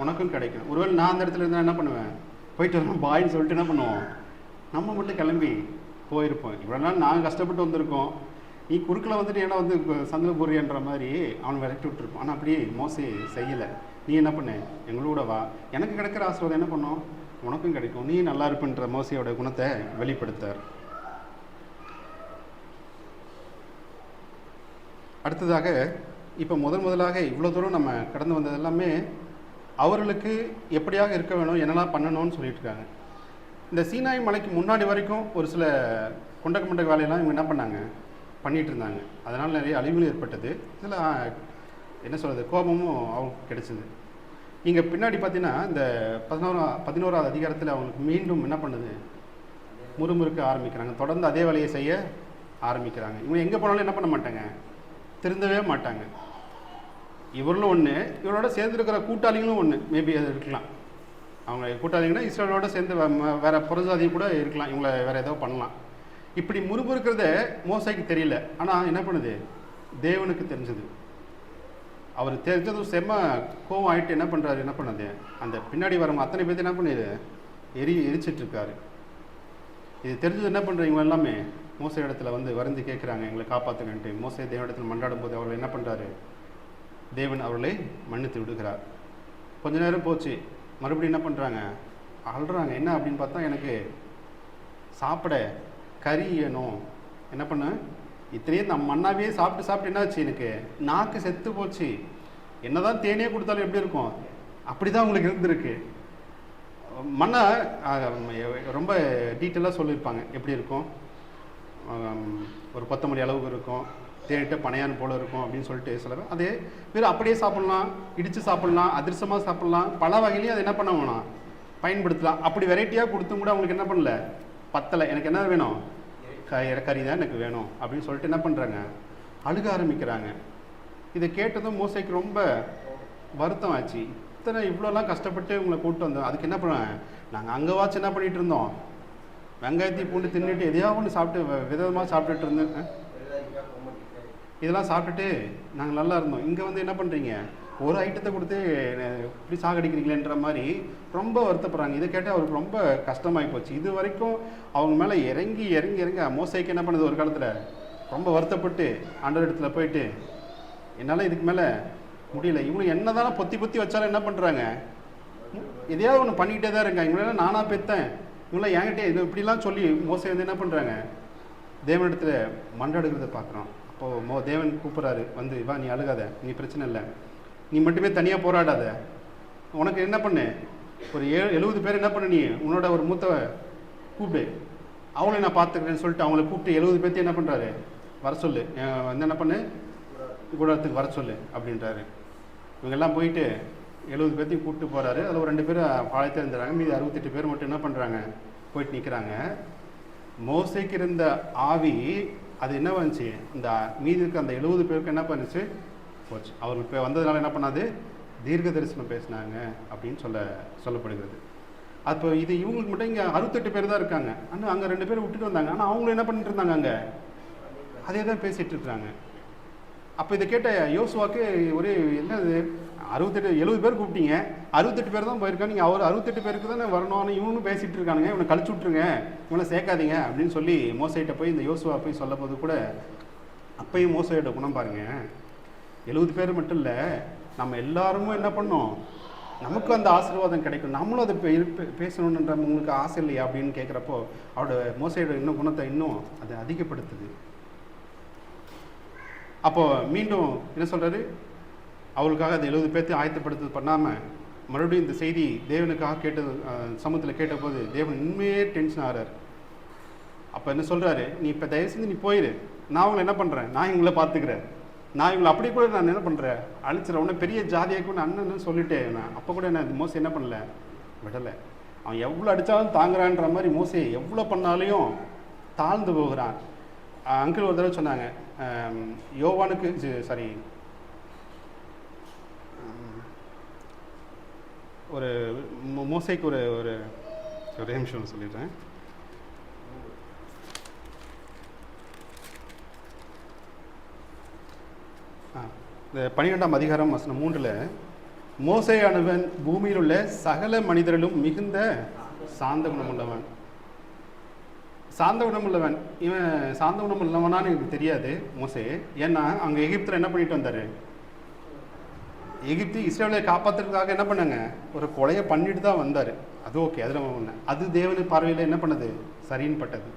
உனக்கும் கிடைக்கும். ஒருவேளை நான் அந்த இடத்துல இருந்தால் என்ன பண்ணுவேன், போயிட்டு வரணும் பாயின்னு சொல்லிட்டு என்ன பண்ணுவோம், நம்ம மட்டும் கிளம்பி போயிருப்போம். இவ்வளோ நாள் நாங்கள் கஷ்டப்பட்டு வந்திருக்கோம், நீ குறுக்கில் வந்துட்டு ஏன்னா வந்து சந்தில் போறியன்ற மாதிரி அவனை விரட்டி விட்டுருப்போம். ஆனால் அப்படியே மோசே செய்யலை. நீ என்ன பண்ணு, எங்களோட வா, எனக்கு கிடைக்கிற ஆசீர்வாதம் என்ன பண்ணும், உனக்கும் கிடைக்கும், நீ நல்லா இருப்புன்ற மோசையோட குணத்தை வெளிப்படுத்தார். அடுத்ததாக இப்போ முதலாக இவ்வளோ தூரம் நம்ம கடந்து வந்தது எல்லாமே அவர்களுக்கு எப்படியாக இருக்க வேணும், என்னெல்லாம் பண்ணணும்னு சொல்லிட்டு இருக்காங்க. இந்த சீனாய் மலைக்கு முன்னாடி வரைக்கும் ஒரு சில குண்டக்க முண்டக்க வேலையெல்லாம் இவங்க என்ன பண்ணாங்க, பண்ணிகிட்டு இருந்தாங்க. அதனால் நிறைய அழிவுகள் ஏற்பட்டது. இதில் என்ன சொல்கிறது, கோபமும் அவங்களுக்கு கிடைச்சிது. இங்கே பின்னாடி பார்த்தீங்கன்னா இந்த 11வது அதிகாரத்தில் அவங்களுக்கு மீண்டும் என்ன பண்ணுது, முறுமுறுக்க ஆரம்பிக்கிறாங்க. தொடர்ந்து அதே வேலையை செய்ய ஆரம்பிக்கிறாங்க. இவங்க எங்கே போனாலும் என்ன பண்ண மாட்டாங்க, திருந்தவே மாட்டாங்க. இவர்களும் ஒன்று, இவரோட சேர்ந்துருக்கிற கூட்டாளிகளும் ஒன்று. மேபி அது இருக்கலாம். அவங்க கூட்டாளிங்கன்னா இஸ்ரேலோட சேர்ந்து வேறு புறஜாதி கூட இருக்கலாம், இவங்களை வேறு ஏதோ பண்ணலாம். இப்படி முறுமுறுக்கிறத மோசைக்கு தெரியல. ஆனால் என்ன பண்ணுது, தேவனுக்கு தெரிஞ்சது. அவர் தெரிஞ்சதும் செம்ம கோவம் ஆகிட்டு என்ன பண்ணுறாரு, என்ன பண்ணுது, அந்த பின்னாடி வரவங்க அத்தனை பேர்த்து என்ன பண்ணிடு எரிச்சிட்ருக்காரு. இது தெரிஞ்சது என்ன பண்ணுறீங்க எல்லாமே மோசை இடத்துல வந்து வருந்து கேட்குறாங்க, எங்களை காப்பாற்றுங்கன்ட்டு. மோசை தேவனிடத்தில் மன்றாடும் போது அவர்கள் என்ன பண்ணுறாரு, தேவன் அவர்களை மன்னித்து விடுகிறார். கொஞ்ச நேரம் போச்சு, மறுபடியும் என்ன பண்ணுறாங்க, அழுறாங்க. என்ன அப்படின்னு பார்த்தா, எனக்கு சாப்பிட கறி வேணும். என்ன பண்ண, இத்தனையும் நம்ம மண்ணாவே சாப்பிட்டு என்னாச்சு, எனக்கு நாக்கு செத்து போச்சு. என்னதான் தேனே கொடுத்தாலும் எப்படி இருக்கும், அப்படி தான் உங்களுக்கு இருந்திருக்கு. மண்ணை ரொம்ப டீட்டெயிலாக சொல்லியிருப்பாங்க எப்படி இருக்கும். ஒரு கொத்தமல்லி அளவுக்கு இருக்கும், தேனிட்ட பனையான் போல் இருக்கும் அப்படின்னு சொல்லிட்டு சிலர் அதே வெறும் அப்படியே சாப்பிட்லாம், இடித்து சாப்பிட்லாம், அதிர்சமாக சாப்பிட்லாம், பல வகையிலையும் அதை என்ன பண்ண வேணும், பயன்படுத்தலாம். அப்படி வெரைட்டியாக கொடுத்தும் கூட அவங்களுக்கு என்ன பண்ணல, பத்தலை, எனக்கு என்ன வேணும், கறி தான் எனக்கு வேணும் அப்படின்னு சொல்லிட்டு என்ன பண்ணுறாங்க, அழுக ஆரம்பிக்கிறாங்க. இதை கேட்டதும் மோசைக்கு ரொம்ப வருத்தம் ஆச்சு. இவ்வளோலாம் கஷ்டப்பட்டு உங்களை கூப்பிட்டு வந்தோம், அதுக்கு என்ன பண்ணுவேன், நாங்கள் அங்கே வாச்சு என்ன பண்ணிகிட்டு இருந்தோம், வெங்காயத்தை பூண்டு தின்னுட்டு எதையாவது ஒன்று சாப்பிட்டு விதமாக சாப்பிட்டுட்டு இருந்தேன், இதெல்லாம் சாப்பிட்டுட்டு நாங்கள் நல்லா இருந்தோம். இங்கே வந்து என்ன பண்ணுறீங்க, ஒரு ஐட்டத்தை கொடுத்து இப்படி சாகடிக்கிறீங்களேன்ற மாதிரி ரொம்ப வருத்தப்படுறாங்க. இதை கேட்டால் அவருக்கு ரொம்ப கஷ்டமாகி போச்சு. இது வரைக்கும் அவங்க மேலே இறங்கி மோசைக்கு என்ன பண்ணுது, ஒரு காலத்தில் ரொம்ப வருத்தப்பட்டு ஆண்டவர் இடத்துல போயிட்டு என்னால் இதுக்கு மேலே முடியல, இவங்க என்ன தானே பொத்தி வச்சாலும் என்ன பண்ணுறாங்க, எதையாவது ஒன்று பண்ணிக்கிட்டே தான் இருக்காங்க. இவங்களெல்லாம் நானாக பெற்றேன், இவங்களாம் என்கிட்ட இது இப்படிலாம் சொல்லி மோசை வந்து என்ன பண்ணுறாங்க, தேவனிடத்தில் மன்றாடுகிறத பார்க்குறோம். அப்போது தேவன் கூப்பிட்றாரு, வந்து வா, நீ அழுகாத, நீ பிரச்சனை இல்லை, நீ மட்டுமே தனியாக போராடாத, உனக்கு என்ன பண்ணு, ஒரு 70 பேர் என்ன பண்ணு, நீ உன்னோட ஒரு மூத்தவ கூப்பிடு, அவங்கள நான் பார்த்துக்கிறேன்னு சொல்லிட்டு அவங்கள கூப்பிட்டு 70 பேர்த்தையும் என்ன பண்ணுறாரு, வர சொல்லு, வந்து என்ன பண்ணு, கூடத்துக்கு வர சொல்லு அப்படின்றாரு. இவங்கெல்லாம் போயிட்டு 70 பேர்த்தையும் கூப்பிட்டு போகிறாரு. அதில் ஒரு 2 பேர் பாளையத்தில் இருந்துறாங்க, மீதி 68 பேர் மட்டும் என்ன பண்ணுறாங்க, போயிட்டு நிற்கிறாங்க. மோசைக்கு இருந்த ஆவி அது என்ன வந்துச்சு, இந்த மீதி இருக்க அந்த 70 பேருக்கு என்ன பண்ணுச்சு, போச்சு. அவருக்கு இப்போ வந்ததுனால என்ன பண்ணாது, தீர்க்க தரிசனம் பேசினாங்க அப்படின்னு சொல்லப்படுகிறது. அப்போ இது இவங்களுக்கு மட்டும் இங்கே 68 பேர் தான் இருக்காங்க. ஆனால் அங்கே 2 பேர் விட்டுட்டு வந்தாங்க. ஆனால் அவங்களும் என்ன பண்ணிட்டு இருந்தாங்க, அங்கே அதே தான் பேசிகிட்டு இருக்கிறாங்க. அப்போ இதை கேட்ட யோசுவாக்கு ஒரே என்னது, 70 பேர் கூப்பிட்டீங்க, 68 பேர் தான் போயிருக்காங்க, நீங்கள் அவர் 68 பேருக்கு தானே வரணும், ஆனால் இவனும் பேசிகிட்டு இருக்கானுங்க, இவனை கழிச்சு விட்ருங்க, இவனை சேர்க்காதீங்க அப்படின்னு சொல்லி மோசைகிட்ட போய் இந்த யோசுவா போய் சொல்ல போது கூட அப்பையும் மோசையோட குணம் பாருங்கள். 70 பேர் மட்டும் இல்லை, நம்ம எல்லாருமே என்ன பண்ணோம், நமக்கும் அந்த ஆசீர்வாதம் கிடைக்கும், நம்மளும் அதை பேசணுன்ற உங்களுக்கு ஆசை இல்லையா அப்படின்னு கேட்குறப்போ அவரோட மோசையோட இன்னும் குணத்தை இன்னும் அதை அதிகப்படுத்துது. அப்போது மீண்டும் என்ன சொல்கிறாரு, அவளுக்காக அந்த 70 பேர்த்தையும் ஆயத்தப்படுத்து பண்ணாமல் மறுபடியும் இந்த செய்தி தேவனுக்காக கேட்டது சமூகத்தில் கேட்டபோது தேவன் உண்மையே டென்ஷன் ஆகிறார். அப்போ என்ன சொல்கிறாரு, நீ இப்போ தயவு செஞ்சு நீ போயிடு, நான் உங்களை என்ன பண்ணுறேன், நான் இவங்களை பார்த்துக்கிறேன், நான் இவங்களை அப்படி கூட நான் என்ன பண்ணுறேன், அழிச்சிடறேன், உடனே பெரிய ஜாதியாக கூட அண்ணன்னு சொல்லிட்டேன். நான் அப்போ கூட என்ன மோசே என்ன பண்ணல, விடலை. அவன் எவ்வளோ அடித்தாலும் தாங்குறான்ற மாதிரி மோசே எவ்வளோ பண்ணாலையும் தாழ்ந்து போகிறான். அங்கிள் ஒரு தடவை சொன்னாங்க, யோவானுக்கு சாரி ஒரு மோசைக்கு ஒரு ஒரு ஒரே நிமிஷம் சொல்லிடுறேன். இந்த 12ஆம் அதிகாரம் வசனம் 3ல் மோசேயானவன் பூமியில் உள்ள சகல மனிதர்களும் மிகுந்த சாந்த குணமுள்ளவன். சாந்த குணமுள்ளவன், இவன் சாந்த குணமுள்ளவனான்னு எனக்கு தெரியாது மோசே. ஏன்னா அங்கே எகிப்தில் என்ன பண்ணிட்டு வந்தார், எகிப்து இஸ்ரேலை காப்பாற்றுறதுக்காக என்ன பண்ணாங்க, ஒரு கொலையை பண்ணிட்டு தான் வந்தார். அது ஓகே, அதில் ஒன்று. அது தேவனு பார்வையில் என்ன பண்ணது, சரின்னு பட்டது.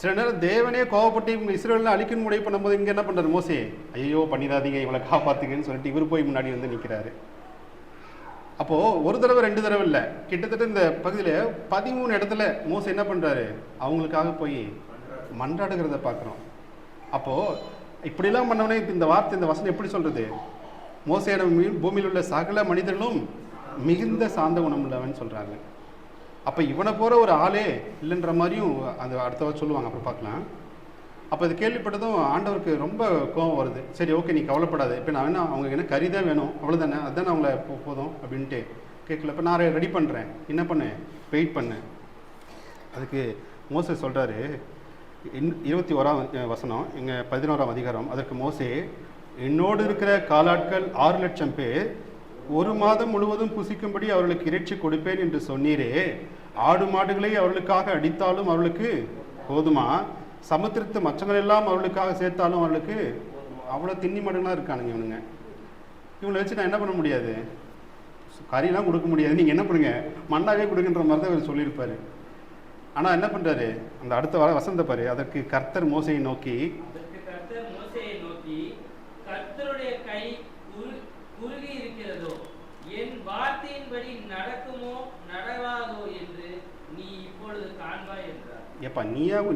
சில நேரம் தேவனே கோவப்பட்டு இவங்க இஸ்ரேலில் அழிக்கணும் முடிவு பண்ணும்போது இங்கே என்ன பண்ணுறாரு மோசே, ஐயோ பண்ணிடாதீங்க இவளை காப்பாற்றுங்கன்னு சொல்லிட்டு இவர் போய் முன்னாடி வந்து நிற்கிறாரு. அப்போது ஒரு தடவை 2 தடவை இல்லை, கிட்டத்தட்ட இந்த பகுதியில் 13 இடத்துல மோசே என்ன பண்ணுறாரு, அவங்களுக்காக போய் மன்றாடுகிறத பார்க்குறோம். அப்போது இப்படிலாம் பண்ணவனே இப்போ இந்த வார்த்தை, இந்த வசனம் எப்படி சொல்கிறது, மோசேயான பூமியில் உள்ள சகல மனிதர்களும் மிகுந்த சாந்த குணம் உள்ளவன் சொல்கிறாங்க. அப்போ இவனை போகிற ஒரு ஆளே இல்லைன்ற மாதிரியும் அந்த அடுத்தவரை சொல்லுவாங்க, அப்புறம் பார்க்கலாம். அப்போ இது கேள்விப்பட்டதும் ஆண்டவருக்கு ரொம்ப கோவம் வருது. சரி ஓகே, நீ கவலைப்படாது, இப்போ நான் வேணா அவங்க என்ன கறி தான் வேணும் அவ்வளோதானே, அதுதானே அவங்கள போதும் அப்படின்ட்டு கேட்கல. இப்போ நான் ரெடி பண்ணுறேன், என்ன பண்ணு, வெயிட் பண்ணு. அதுக்கு மோசே சொல்கிறாரு, 21ஆம் வசனம் எங்கள் 11ஆம் அதிகாரம். அதற்கு மோசே, என்னோடு இருக்கிற காலாட்கள் 6 லட்சம் பேர் 1 மாதம் முழுவதும் புசிக்கும்படி அவர்களுக்கு இறைச்சி கொடுப்பேன் என்று சொன்னீரே, ஆடு மாடுகளை அவர்களுக்காக அடித்தாலும் அவர்களுக்கு போதுமா, சமுத்திரத்து மச்சங்களெல்லாம் அவர்களுக்காக சேர்த்தாலும் அவர்களுக்கு அவ்வளோ திண்ணி மடங்களாக இருக்கானுங்க இவனுங்க. இவங்களை வச்சு நான் என்ன பண்ண முடியாது, கறியெல்லாம் கொடுக்க முடியாது, நீங்கள் என்ன பண்ணுங்க மண்ணாவே கொடுக்குன்ற மாதிரி தான் இவர் சொல்லியிருப்பார். ஆனால் என்ன பண்ணுறாரு, அந்த அடுத்த வசந்த பாரு. அதற்கு கர்த்தர் மோசையை நோக்கி, கர்த்தருடைய கை குறுகி இருக்கிறதோ, என் வார்த்தையின்படி நடக்குமோ நடவாதோ என்று நீ இப்பொழுது காண்பாய் என்றார். ஏப்பா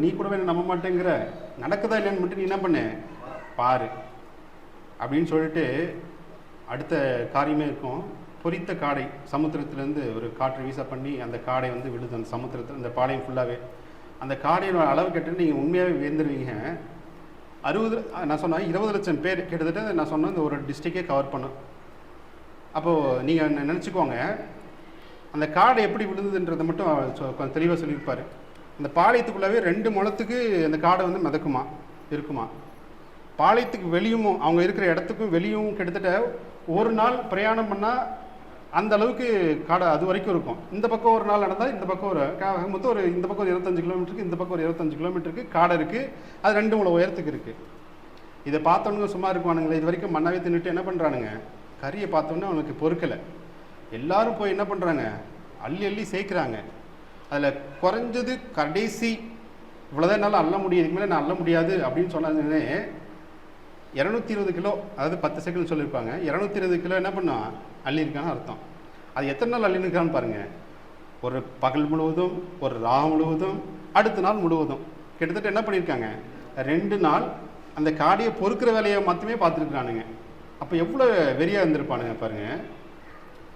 நீ கூடவே நம்ப மாட்டேங்கிற, நடக்குதா இல்லைன்னு மட்டும் நீ என்ன பண்ணு பாரு அப்படின்னு சொல்லிட்டு அடுத்த காரியமே இருக்கும். பொரித்த காடை சமுத்திரத்துலேருந்து ஒரு காற்று வீச பண்ணி அந்த காடை வந்து விழுது அந்த சமுத்திரத்தில், அந்த பாளையம் ஃபுல்லாகவே. அந்த காடையோட அளவு கேட்டு நீங்கள் உண்மையாகவே வேந்துருவீங்க. 60 நான் சொன்னேன் 20 லட்சம் பேர் கிட்டத்தட்ட நான் சொன்ன இந்த ஒரு டிஸ்ட்ரிக்டே கவர் பண்ணும். அப்போது நீங்கள் நினச்சிக்கோங்க, அந்த காடை எப்படி விழுந்ததுன்றதை மட்டும் கொஞ்சம் தெளிவாக சொல்லியிருப்பார். அந்த பாளையத்துக்குள்ளவே 2 முழத்துக்கு அந்த காடை வந்து மிதக்குமா இருக்குமா. பாளையத்துக்கு வெளியும் அவங்க இருக்கிற இடத்துக்கும் வெளியும் கிட்டத்தட்ட ஒரு நாள் பிரயாணம் பண்ணால் அந்த அளவுக்கு காடை அது வரைக்கும் இருக்கும். இந்த பக்கம் ஒரு நாள் நடந்தால் இந்த பக்கம் மொத்தம் ஒரு இந்த பக்கம் ஒரு 25 கிலோமீட்டருக்கு, இந்த பக்கம் ஒரு 25 கிலோமீட்டருக்கு காடை இருக்குது. அது 2 முழ உயரத்துக்கு இருக்குது. இதை பார்த்தோன்னு சும்மா இருக்குவானுங்களே, இது வரைக்கும் மண்ணாவே தின்னுட்டு என்ன பண்ணுறானுங்க, கறியை பார்த்தோன்னே அவனுக்கு பொறுக்கலை. எல்லாரும் போய் என்ன பண்ணுறாங்க, அள்ளி அள்ளி சேர்க்குறாங்க. அதில் குறைஞ்சது கடைசி இவ்வளோதான் என்னால் அள்ள முடியும், இதுக்கு மேலே நான் அள்ள முடியாது அப்படின்னு சொன்னதுன்னே 220 கிலோ, அதாவது 10 செகண்ட் சொல்லியிருப்பாங்க. 220 கிலோ என்ன பண்ணால் அள்ளியிருக்கான்னு அர்த்தம். அது எத்தனை நாள் அள்ளியிருக்கான்னு பாருங்கள். ஒரு பகல் முழுவதும், ஒரு ரா முழுவதும், அடுத்த நாள் முழுவதும், கிட்டத்தட்ட என்ன பண்ணியிருக்காங்க 2 நாள் அந்த காடியை பொறுக்கிற வேலையை மட்டுமே பார்த்துருக்குறானுங்க. அப்போ எவ்வளோ வெறியாக இருந்திருப்பானுங்க பாருங்கள்.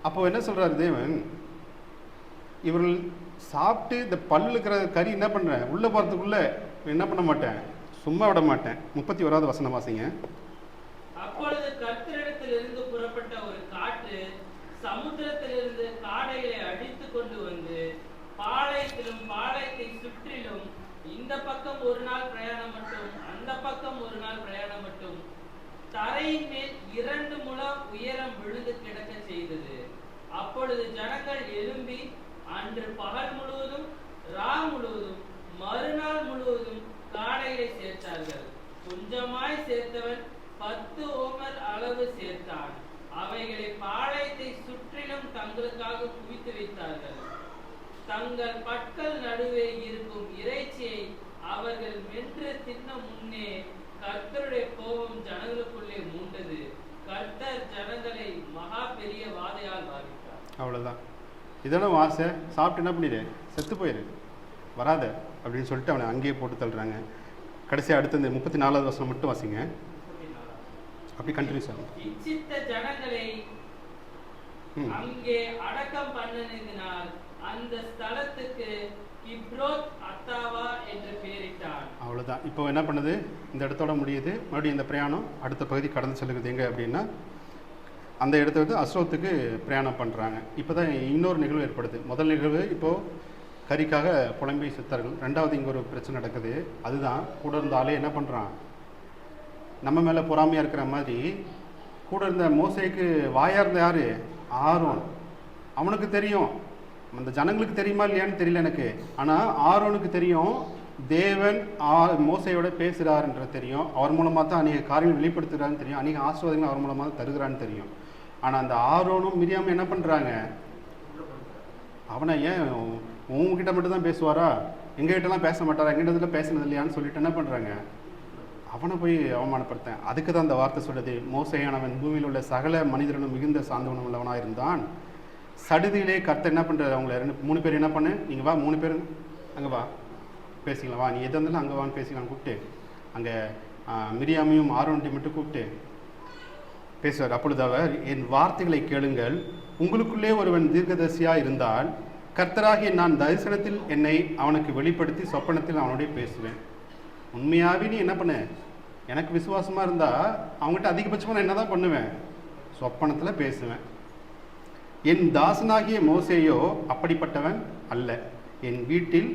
அப்போ என்ன சொல்கிறாரு தேவன், இவர்கள் சாப்பிட்டு இந்த பல்லு இருக்கிற கறி என்ன பண்ணுறேன் உள்ளே போகிறதுக்குள்ளே என்ன பண்ண மாட்டேன், சும்மா விட மாட்டேன். 31வது வசனம் வாசிங்க. அப்பொழுது கர்த்தரிடத்திலிருந்து புறப்பட்ட ஒரு காற்று சமுத்திரத்திலிருந்து காடைகளை அடித்து கொண்டு வந்து பாளையத்திலும் பாளையத்தை சுற்றிலும் இந்த பக்கம் 1 நாள் பிரயாணம் மட்டும், அந்த பக்கம் 1 நாள் பிரயாணம் மட்டும் தரையின் மேல் 2 முழம் உயரம் விழுந்து கிடக்க செய்தது. அப்பொழுது ஜனங்கள் எழும்பி அன்று பகல் முழுவதும் ரா முழுவதும் மறுநாள் முழுவதும் காடைகளை சேர்த்தார்கள். கொஞ்சமாய் சேர்த்தவன் 10 ஓமர் அளவு சேர்த்தான். அவைகளை பாளையத்தை சுற்றிலும் தங்களுக்காக குவித்து வைத்தார்கள். தங்கள் பற்கள் நடுவே இருக்கும் இறைச்சியை அவர்கள் மென்று தின்ன முன்னே கர்த்தருடைய கோபம் ஜனங்களுக்குள்ளே மூண்டது. கர்த்தர் ஜனங்களை மகா பெரிய வாதையால் பாதித்தார். அவ்வளோதான். இதெல்லாம் வாசை சாப்பிட்டு என்ன பண்ணிடு, செத்து போயிரு, வராத அப்படின்னு சொல்லிட்டு அவனை அங்கேயே போட்டு தள்ளுறாங்க. கடைசியாக அடுத்து இந்த 34வது வசனம் மட்டும் வாசிங்க. அப்படி கண்டினியூஸ் ஆகும். இச்சித்த ஜனங்களை அங்கே அடக்கம் பண்ணினதினால் அந்த ஸ்தலத்துக்கு கிப்ரோத் அத்தாவா என்று பெயரிட்டான். அவ்வளோதான். இப்போ என்ன பண்ணுது, இந்த இடத்தோட முடியுது. மறுபடியும் இந்த பிரயாணம் அடுத்த பகுதி கடந்து செல்லுது எங்கே அப்படின்னா, அந்த இடத்த வந்து அஸ்ரோத்துக்கு பிரயாணம் பண்ணுறாங்க. இப்போ தான் இன்னொரு நிகழ்வு ஏற்படுது. முதல் நிகழ்வு இப்போது கறிக்காக புலம்பி சித்தர்கள். ரெண்டாவது இங்கே ஒரு பிரச்சனை நடக்குது. அதுதான் கூட இருந்த ஆளே என்ன பண்ணுறான், நம்ம மேலே பொறாமையாக இருக்கிற மாதிரி கூட இருந்த மோசேக்கு வாயாக இருந்த யார், ஆரோன். அவனுக்கு தெரியும், அந்த ஜனங்களுக்கு தெரியுமா இல்லையான்னு தெரியல எனக்கு, ஆனால் ஆரோனுக்கு தெரியும் தேவன் மோசையோட பேசுகிறாருன்றது தெரியும். அவர் மூலமாக தான் அநேக காரியங்கள் வெளிப்படுத்துகிறான்னு தெரியும், அநேக ஆசீர்வாதங்கள் அவர் மூலமாக தான் தருகிறான்னு தெரியும். ஆனால் அந்த ஆரோனும் மிரியாமும் என்ன பண்ணுறாங்க, அவனை ஏன் உங்ககிட்ட மட்டும் தான் பேசுவாரா, எங்ககிட்டலாம் பேச மாட்டாரா, எங்கிட்ட பேசினது இல்லையான்னு சொல்லிட்டு என்ன பண்ணுறாங்க, அவனை போய் அவமானப்படுத்தேன். அதுக்கு தான் அந்த வார்த்தை சொல்லுது, மோசையானவன் பூமியில் உள்ள சகல மனிதனும் மிகுந்த சாந்தவனும் உள்ளவனாக இருந்தான். சடுதியிலே கர்த்தர் என்ன பண்ணுறாரு, அவங்கள 3 பேர் என்ன பண்ணு, நீங்கள் வா 3 பேர் அங்கே வா பேசிக்கலாம், வா நீ எது இருந்தாலும் அங்கே வான்னு பேசிக்கலான்னு கூப்பிட்டு அங்கே மிரியாமையும் ஆரோன்ட்டையும் மட்டும் கூப்பிட்டு பேசுவார். அப்பொழுது அவர், என் வார்த்தைகளை கேளுங்கள், உங்களுக்குள்ளே ஒருவன் தீர்க்கதரிசியாக இருந்தால் கர்த்தராகிய நான் தரிசனத்தில் என்னை அவனுக்கு வெளிப்படுத்தி சொப்பனத்தில் அவனுடைய பேசுவேன். உண்மையாகவே நீ என்ன பண்ண, எனக்கு விசுவாசமாக இருந்தால் அவங்ககிட்ட அதிகபட்சமாக நான் என்ன தான் பண்ணுவேன், சொப்பனத்தில் பேசுவேன். என் தாசனாகிய மோசேயோ அப்படிப்பட்டவன் அல்ல, என் வீட்டில்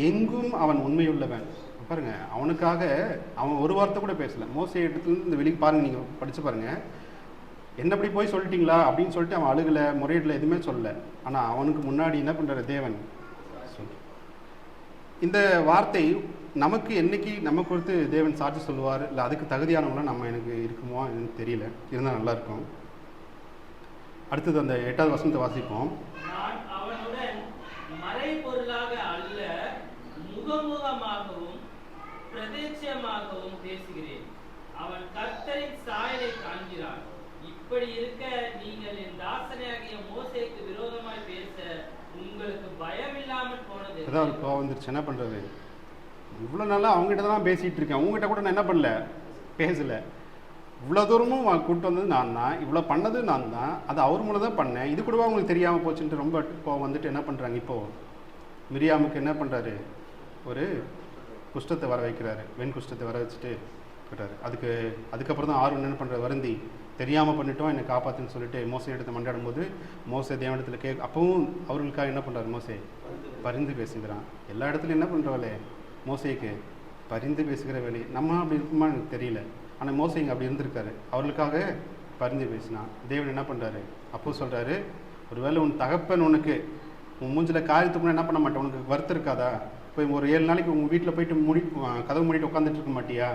எங்கும் அவன் உண்மையுள்ளவன். பாருங்க, அவனுக்காக அவன் ஒரு வார்த்தை கூட பேசலை. மோசே இடத்துலேருந்து இந்த வெளியே பாருங்கள், நீங்கள் படித்து பாருங்கள். என்ன அப்படி போய் சொல்லிட்டீங்களா அப்படின்னு சொல்லிட்டு அவன் அழுகலை, முறையீட்டில் எதுவுமே சொல்லலை. ஆனால் அவனுக்கு முன்னாடி என்ன பண்ணுற தேவன் சொல். இந்த வார்த்தை நமக்கு என்னைக்கு நம்ம குறித்து தேவன் சாட்சி சொல்லுவார், இல்லை அதுக்கு தகுதியானவங்களாம் நம்ம எனக்கு இருக்குமோ எனக்கு தெரியல, இருந்தால் நல்லாயிருக்கும். அடுத்தது அந்த 8வது வசனத்தை வாசிப்போம். நான் அவனுடன் மறைபொருளாக அல்ல, முகமுகமாகவும் பிரதேட்சமாகவும் பேசுகிறேன். அவன் கர்த்தரின் சாயலை காண்கிறான். இப்படி இருக்க நீங்கள் என் தாசனாகிய மோசேக்கு விரோதமாய் பேச உங்களுக்கு பயம் இல்லாமல் போனது. அதான் ஒரு கோவம் வந்துருச்சு. என்ன பண்ணுறது, இவ்வளோ நாளாக அவங்ககிட்ட தான் பேசிகிட்டு இருக்கேன், அவங்ககிட்ட கூட நான் என்ன பண்ணல, பேசலை. இவ்வளோ தூரமும் கூப்பிட்டு வந்தது நான் தான், இவ்வளோ பண்ணது நான் தான், அது அவர் மூலம் தான் பண்ணேன், இது கூடவா அவங்களுக்கு தெரியாமல் போச்சுன்ட்டு ரொம்ப கோவம் வந்துட்டு என்ன பண்ணுறாங்க, இப்போது மிரியாமுக்கு என்ன பண்ணுறாரு, ஒரு குஷ்டத்தை வர வைக்கிறாரு, வெண் குஷ்டத்தை வர வச்சுட்டு விட்டாரு. அதுக்கப்புறம் தான் ஆர்வம் என்ன பண்ணுறாரு, வருந்தி தெரியாமல் பண்ணிட்டோம் என்னை காப்பாற்றுன்னு சொல்லிட்டு மோசை எடுத்து மண்டாடும் போது மோசை தேவனிடத்தில் அப்பவும் அவர்களுக்காக என்ன பண்ணுறாரு, மோசே பரிந்து பேசுகிறான். எல்லா இடத்துலையும் என்ன பண்ணுறவளே, மோசைக்கு பரிந்து பேசுகிற வேலை. நம்ம அப்படி இருக்குமா எனக்கு தெரியல, ஆனால் மோசைங்க அப்படி இருந்திருக்காரு, அவர்களுக்காக பரிந்து பேசினான். தேவன் என்ன பண்ணுறாரு, அப்போ சொல்கிறாரு, ஒருவேளை உன் தகப்பன் உனக்கு உன் மூஞ்சில் காரியத்துக்கு என்ன பண்ண மாட்டேன், உனக்கு வருத்தம் இருக்காதா, போய் ஒரு 7 நாளைக்கு உங்கள் வீட்டில் போயிட்டு கதவு மூடிட்டு உட்காந்துட்டு இருக்க மாட்டியா,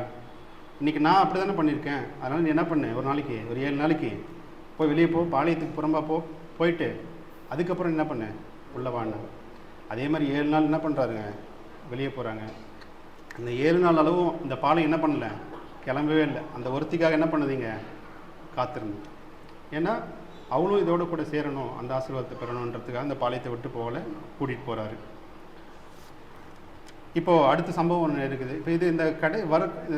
இன்றைக்கி நான் அப்படி தானே பண்ணியிருக்கேன், அதனால் நீ என்ன பண்ணு, ஒரு 7 நாளைக்கு போய் வெளியே போ, பாளையத்துக்கு புறம்பா போயிட்டு அதுக்கப்புறம் என்ன பண்ணு உள்ள வான்னு. அதே மாதிரி 7 நாள் என்ன பண்ணுறாருங்க, வெளியே போகிறாங்க. அந்த 7 நாள் அளவும் இந்த பாளையம் என்ன பண்ணல, கிளம்பவே இல்லை. அந்த ஒருத்திக்காக என்ன பண்ணுதுங்க, காத்திருந்து. ஏன்னா அவளும் இதோட கூட சேரணும், அந்த ஆசீர்வாதத்தை பெறணுன்றதுக்காக அந்த பாளையத்தை விட்டு போகல, கூட்டிகிட்டு போகிறாரு. இப்போது அடுத்த சம்பவம் ஒன்று இருக்குது. இப்போ இது இந்த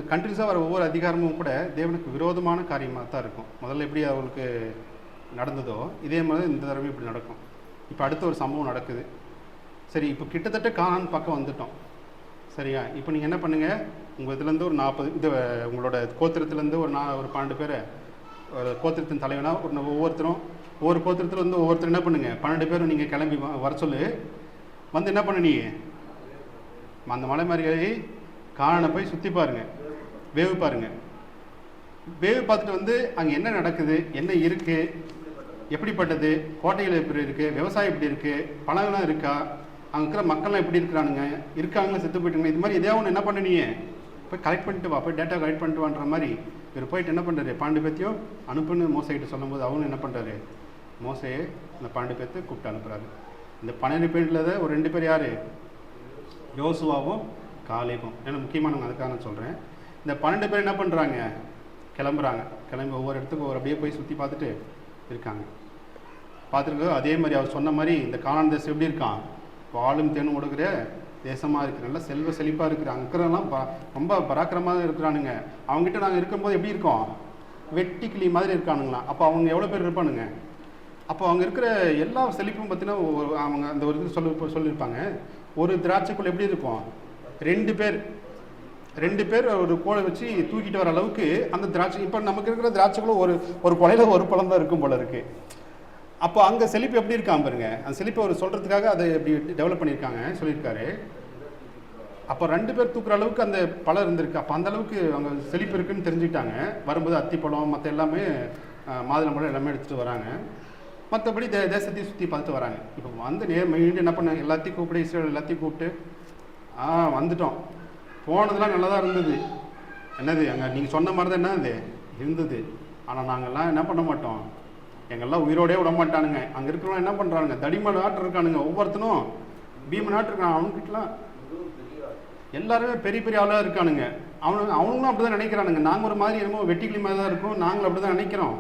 கண்டினியூஸாக வர ஒவ்வொரு அதிகாரமும் கூட தேவனுக்கு விரோதமான காரியமாக தான் இருக்கும். முதல்ல எப்படி அவங்களுக்கு நடந்ததோ இதே மாதிரி இந்த தடவை இப்படி நடக்கும். இப்போ அடுத்த ஒரு சம்பவம் நடக்குது. சரி, இப்போ கிட்டத்தட்ட கானான் பக்கம் வந்துட்டோம். சரியா, இப்போ நீங்கள் என்ன பண்ணுங்கள், உங்கள் இதுலேருந்து ஒரு 40 இது உங்களோட கோத்திரத்துலேருந்து ஒரு 12 பேரை, ஒரு கோத்திரத்தின் தலைவனாக ஒவ்வொருத்தரும் ஒவ்வொரு கோத்திரத்தில் வந்து ஒவ்வொருத்தரும் என்ன பண்ணுங்கள், 12 பேரும் நீங்கள் கிளம்பி வர சொல்லு. வந்து என்ன பண்ண, நீ அந்த மலை மாதிரி காணனை போய் சுற்றி பாருங்கள், வேவு பாருங்கள். வேவு பார்த்துட்டு வந்து அங்கே என்ன நடக்குது, என்ன இருக்குது, எப்படிப்பட்டது, கோட்டைகள் எப்படி இருக்குது, விவசாயம் எப்படி இருக்குது, பழங்கள்லாம் இருக்கா, அங்கே இருக்கிற மக்கள்லாம் எப்படி இருக்காங்களா, செத்து போயிட்டுங்க, இது மாதிரி எதையாவது ஒன்று என்ன பண்ண, நீ போய் கலெக்ட் பண்ணிட்டு வா, போய் டேட்டா கலெக்ட் பண்ணிட்டு வான்ற மாதிரி இவர் போயிட்டு என்ன பண்ணுறாரு, 12 பேர்த்தையும் அனுப்புன்னு மோசைக்கிட்ட சொல்லும்போது அவனு என்ன பண்ணுறாரு, மோசையை இந்த 12 பேர்த்தை கூப்பிட்டு அனுப்புகிறாரு. இந்த 12 பேரில் ஒரு 2 பேர் யார், யோசுவாவும் காலேபும். ஏன்னா முக்கியமானவங்க, அதுக்காக நான் சொல்கிறேன். இந்த 12 பேர் என்ன பண்ணுறாங்க, கிளம்பி ஒவ்வொரு இடத்துக்கும் அப்படியே போய் சுற்றி பார்த்துட்டு இருக்காங்க. பார்த்துருக்கு. அதே மாதிரி அவர் சொன்ன மாதிரி இந்த கானான் தேசம் எப்படி இருக்கான், பாலும் தேனும் கொடுக்குற தேசமாக இருக்குது, நல்லா செல்வ செழிப்பாக இருக்குது. அங்கே இருக்கிறதெல்லாம் ரொம்ப பராக்கிரமாக இருக்கிறானுங்க. அவங்ககிட்ட நாங்கள் இருக்கும்போது எப்படி இருக்கோம், வெட்டி கிளி மாதிரி இருக்கானுங்களாம். அப்போ அவங்க எவ்வளோ பேர் இருப்பானுங்க? அப்போ அவங்க இருக்கிற எல்லா செழிப்பும் பார்த்தீங்கன்னா அவங்க அந்த ஒரு இது சொல்லியிருப்பாங்க. ஒரு திராட்சைக்குள்ள எப்படி இருக்கும், ரெண்டு பேர் ஒரு கோலை வச்சு தூக்கிட்டு வர அளவுக்கு அந்த திராட்சை. இப்போ நமக்கு இருக்கிற திராட்சைக்குள்ள ஒரு கொலையில் ஒரு பழம் தான் இருக்கும் போல இருக்கு. அப்போ அங்கே செழிப்பு எப்படி இருக்கான் பாருங்க. அந்த செழிப்பை அவர் சொல்கிறதுக்காக அதை எப்படி டெவலப் பண்ணியிருக்காங்க சொல்லியிருக்காரு. அப்போ 2 பேர் தூக்குற அளவுக்கு அந்த பழம் இருந்திருக்கு. அப்போ அந்த அளவுக்கு அவங்க செழிப்பு இருக்குன்னு தெரிஞ்சுக்கிட்டாங்க. வரும்போது அத்திப்பழம் மற்ற எல்லாமே மாதுளம்பழம் எல்லாமே எடுத்துகிட்டு வராங்க. மற்றபடி தேசத்தையும் சுற்றி பார்த்துட்டு வராங்க. இப்போ வந்து மெயின்ட்டு என்ன பண்ணாங்க, எல்லாத்தையும் கூப்பிட்டு இஸ்ரேல் எல்லாத்தையும் கூப்பிட்டு வந்துட்டோம். போனதெல்லாம் நல்லா தான் இருந்தது. என்னது அங்கே நீங்கள் சொன்ன மாதிரி தான் என்னது இருந்தது. ஆனால் நாங்கள்லாம் என்ன பண்ண மாட்டோம், எங்கெல்லாம் உயிரோடே விட மாட்டானுங்க. அங்கே இருக்கிறவங்க என்ன பண்ணுறானுங்க, தடிம நாட்டு இருக்கானுங்க. ஒவ்வொருத்தனும் பீம நாட்டு இருக்கான். அவனுக்கிட்டலாம் எல்லாருமே பெரிய பெரிய ஆளாக இருக்கானுங்க. அவனுங்களும் அப்படி தான் நினைக்கிறானுங்க. நாங்கள் ஒரு மாதிரி என்னமோ வெட்டிக்கிளி மாதிரி தான் இருக்கும், நாங்களும் அப்படி தான் நினைக்கிறோம்.